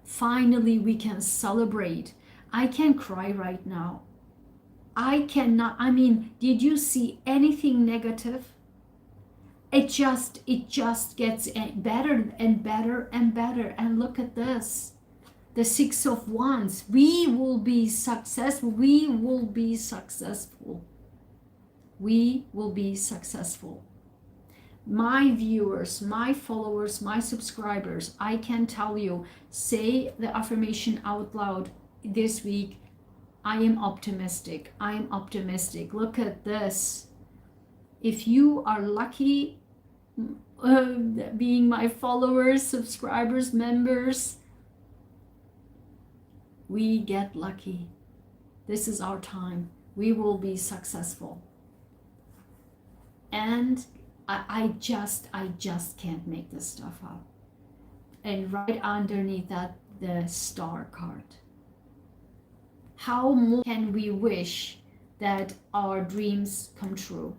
Finally, we can celebrate. I can cry right now. I cannot. I mean, did you see anything negative? It just gets better and better and better. And look at this. The Six of Wands. We will be successful. We will be successful. We will be successful. My viewers, my followers, my subscribers, I can tell you, say the affirmation out loud this week. I am optimistic. I am optimistic. Look at this. If you are lucky being my followers, subscribers, members, we get lucky. This is our time. We will be successful. And I just can't make this stuff up. And right underneath that, the Star card. How more can we wish that our dreams come true?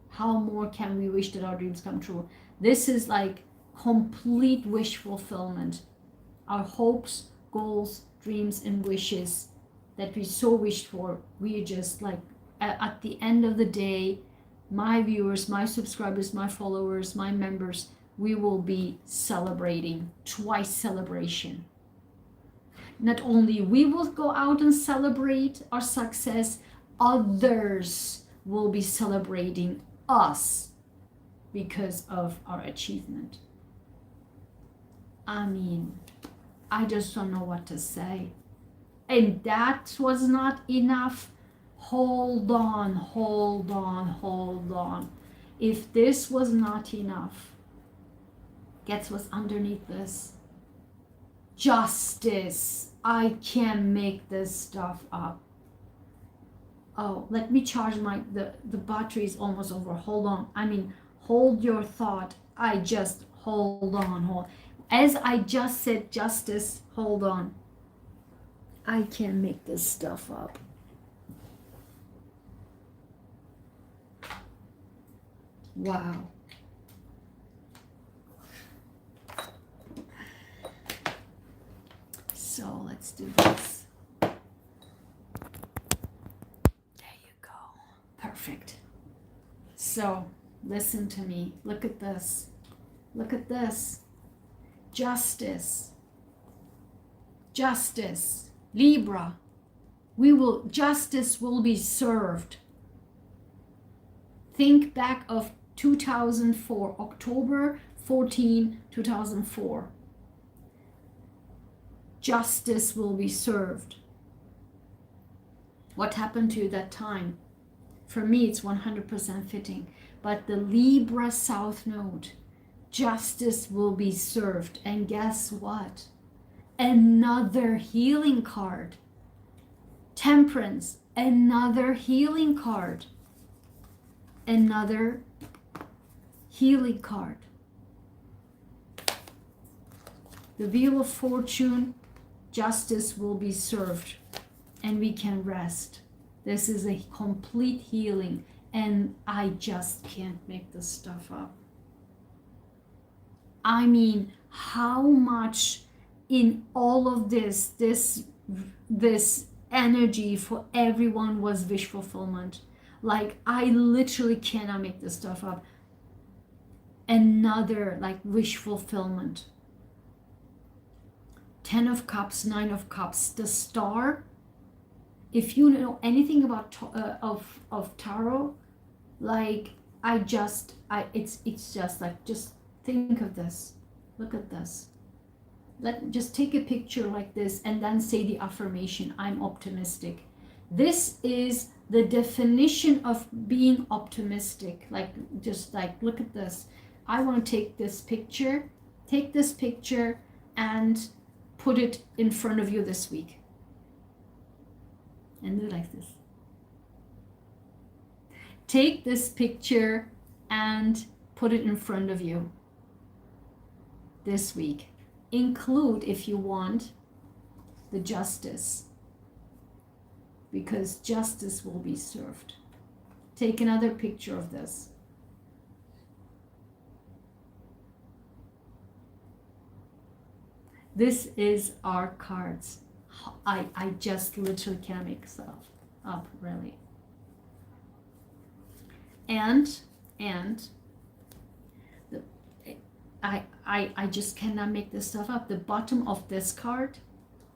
How more can we wish that our dreams come true? This is like complete wish fulfillment. Our hopes, goals, dreams, and wishes that we so wished for, we just like at the end of the day, my viewers, my subscribers, my followers, my members, we will be celebrating, twice celebration. Not only we will go out and celebrate our success, others will be celebrating us because of our achievement. I mean, I just don't know what to say. And that was not enough. Hold on, hold on, hold on. If this was not enough, guess what's underneath this? Justice. I can't make this stuff up. Oh, let me charge the battery is almost over. Hold on. I mean, hold your thought. Hold on. As I just said justice, hold on. I can't make this stuff up. Wow. So let's do this. There you go. Perfect. So listen to me. Look at this. Look at this. Justice. Justice. Libra. Justice will be served. Think back of 2004, October 14, 2004. Justice will be served. What happened to you that time? For me, it's 100% fitting. But the Libra South Node, justice will be served. And guess what? Another healing card. Temperance, another healing card. Another healing card. The Wheel of Fortune, justice will be served and we can rest. This is a complete healing and I just can't make this stuff up. I mean, how much in all of this energy for everyone was wish fulfillment. Like, I literally cannot make this stuff up. Another like wish fulfillment. 10 of Cups, 9 of Cups, the Star. If you know anything about of tarot, like it's just like, just think of this. Look at this. Just take a picture like this and then say the affirmation, I'm optimistic. This is the definition of being optimistic. Like, just like, look at this. I want to take this picture and put it in front of you this week. And do like this. Take this picture and put it in front of you this week. Include, if you want, the justice, because justice will be served. Take another picture of this. This is our cards. I just literally can't make stuff up, really. And I just cannot make this stuff up. The bottom of this card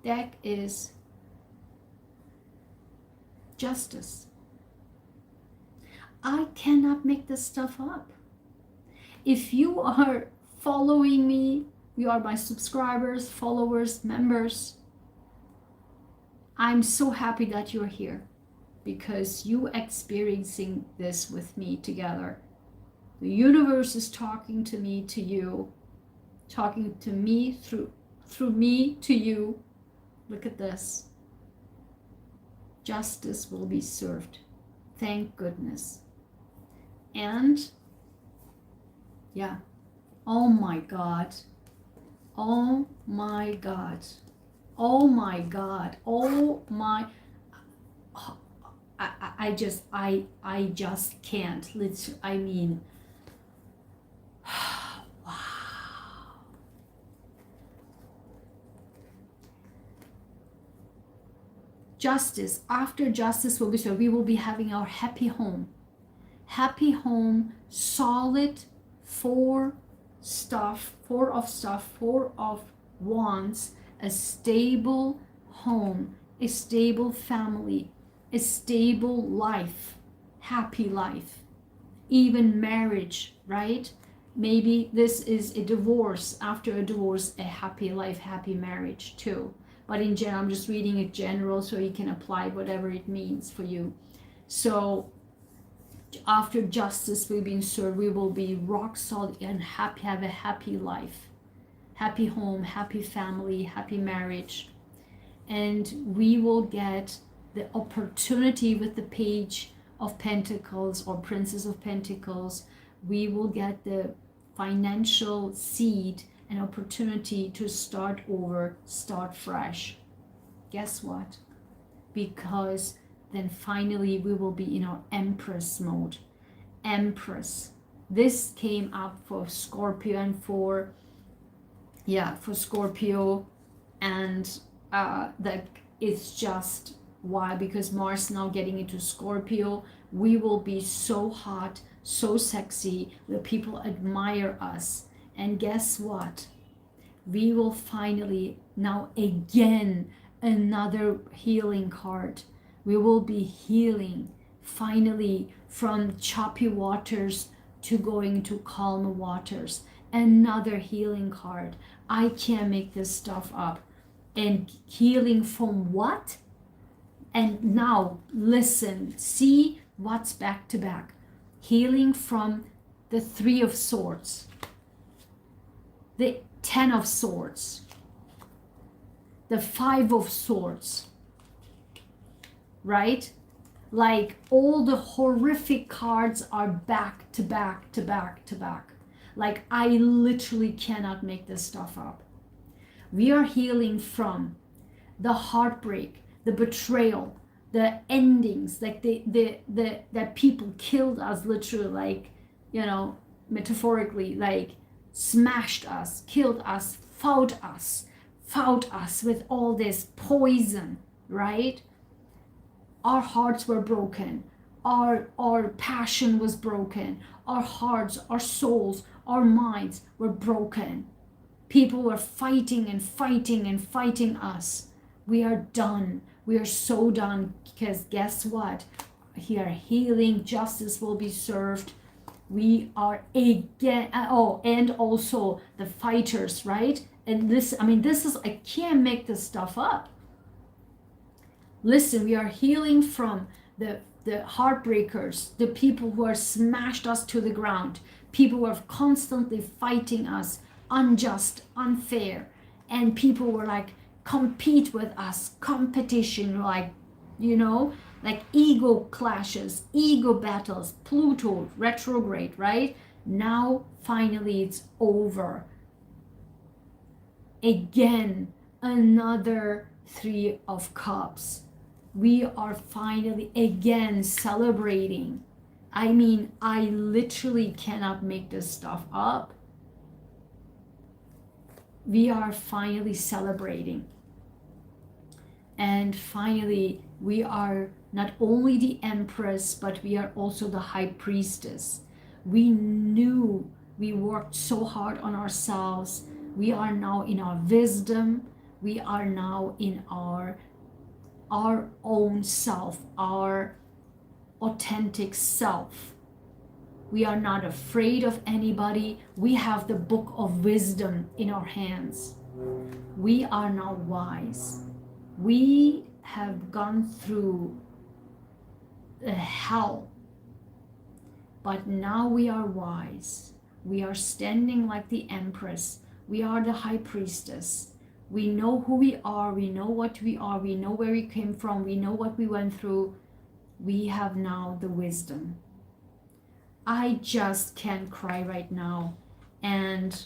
deck is justice. I cannot make this stuff up. If you are following me, you are my subscribers, followers, members, I'm so happy that you're here because you experiencing this with me together. The universe is talking to me, to you, talking to me through me to you. Look at this. Justice will be served. Thank goodness. And yeah, oh my God. Oh my God. Oh my God. Oh my. I just can't. I mean, wow. Justice. After justice will be served, we will be having our happy home. Happy home, solid, four of wands, a stable home, a stable family, a stable life, happy life, even marriage, right? Maybe this is a divorce, after a divorce, a happy life, happy marriage too. But in general, I'm just reading it general so you can apply whatever it means for you. So after justice will be served, we will be rock solid and happy, have a happy life, happy home, happy family, happy marriage. And we will get the opportunity with the Page of Pentacles or Princess of Pentacles. We will get the financial seed and opportunity to start over, start fresh. Guess what? Because then finally we will be in our Empress mode. Empress. This came up for Scorpio and for Scorpio, and that it's just why, because Mars now getting into Scorpio, we will be so hot, so sexy that people admire us. And guess what? We will finally now again another healing card. We will be healing finally from choppy waters to going to calm waters. Another healing card. I can't make this stuff up. And healing from what? And now listen, see what's back to back. Healing from the Three of Swords, the Ten of Swords, the Five of Swords, right? Like all the horrific cards are back to back to back to back. Like I literally cannot make this stuff up. We are healing from the heartbreak, the betrayal, the endings, like that people killed us literally, like, you know, metaphorically, like smashed us, killed us, fought us with all this poison, right? Our hearts were broken. Our passion was broken. Our hearts, our souls, our minds were broken. People were fighting and fighting and fighting us. We are done. We are so done, because guess what? Here, healing, justice will be served. We are again, and also the fighters, right? And this, I mean, this is, I can't make this stuff up. Listen, we are healing from the heartbreakers, the people who are smashed us to the ground, people who are constantly fighting us, unjust, unfair, and people were like, compete with us, competition, like, you know, like ego clashes, ego battles, Pluto retrograde, right? Now finally it's over. Again, another Three of Cups. We are finally again celebrating. I mean, I literally cannot make this stuff up. We are finally celebrating. And finally, we are not only the Empress, but we are also the High Priestess. We knew, we worked so hard on ourselves. We are now in our wisdom. We are now in our own self, our authentic self. We are not afraid of anybody. We have the book of wisdom in our hands. We are now wise. We have gone through the hell, but now we are wise. We are standing like the Empress. We are the High Priestess. We know who we are. We know what we are. We know where we came from. We know what we went through. We have now the wisdom. I just can't cry right now. And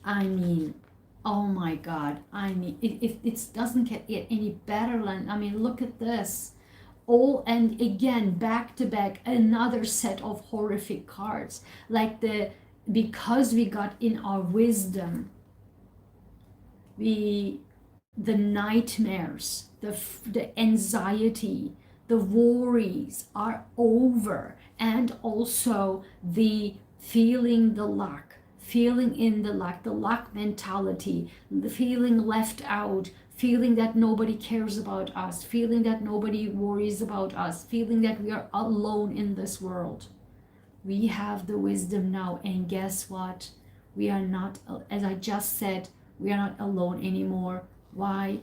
I mean, Oh my God. I mean, it doesn't get any better than, I mean, look at this. All, and again, back to back, another set of horrific cards. Like because we got in our wisdom, the nightmares, the anxiety, the worries are over, and also the feeling the lack, feeling in the lack mentality, the feeling left out, feeling that nobody cares about us, feeling that nobody worries about us, feeling that we are alone in this world. We have the wisdom now, and guess what? We are not, as I just said, we are not alone anymore. Why?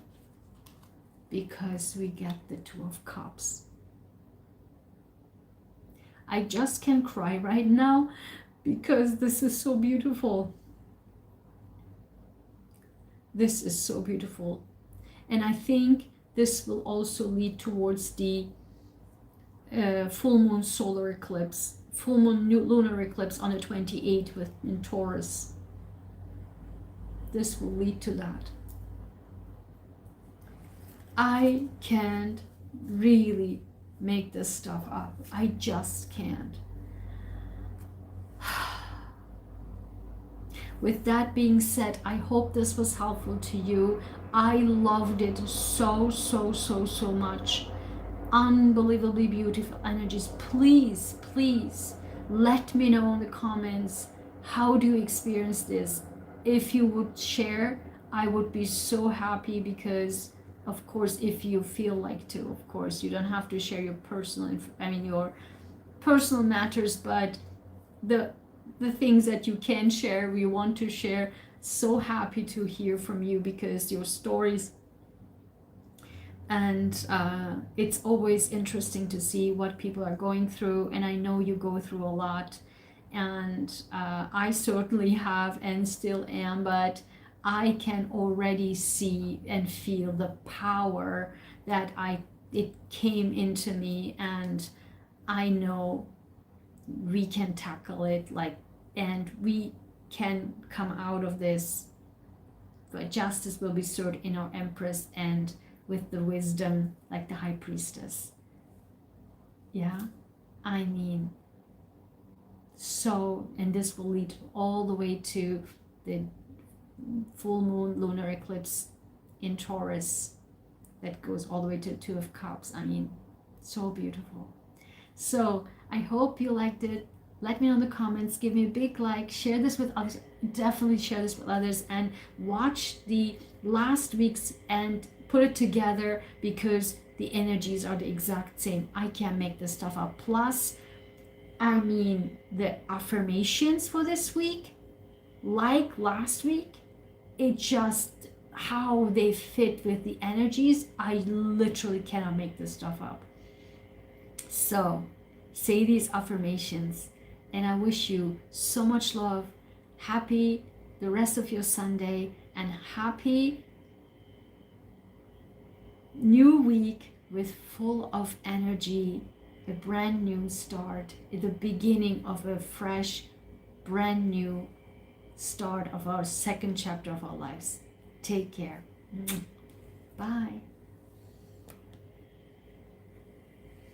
Because we get the Two of Cups. I just can cry right now because this is so beautiful. This is so beautiful. And I think this will also lead towards the full moon solar eclipse, full moon lunar eclipse on the 28th in Taurus. This will lead to that. I can't really make this stuff up. I just can't. With that being said, I hope this was helpful to you. I loved it so much. Unbelievably beautiful energies. Please let me know in the comments, how do you experience this? If you would share, I would be so happy, because of course, if you feel like to, of course, you don't have to share your your personal matters, but the things that you can share, we want to share. So happy to hear from you, because your stories, and it's always interesting to see what people are going through, and I know you go through a lot, and I certainly have and still am, but I can already see and feel the power that it came into me, and I know we can tackle it, and we can come out of this. But justice will be served in our Empress, and with the wisdom, like the High Priestess. Yeah, I mean, so, and this will lead all the way to the full moon lunar eclipse in Taurus that goes all the way to Two of Cups. I mean, so beautiful. So I hope you liked it. Let me know in the comments, give me a big like, share this with others, definitely share this with others, and watch the last week's and put it together, because the energies are the exact same. I can't make this stuff up. Plus, I mean, the affirmations for this week, like last week, it just, how they fit with the energies, I literally cannot make this stuff up. So say these affirmations, and I wish you so much love, happy the rest of your Sunday, and happy new week with full of energy, a brand new start, the beginning of a fresh, brand new start of our second chapter of our lives. Take care. Bye.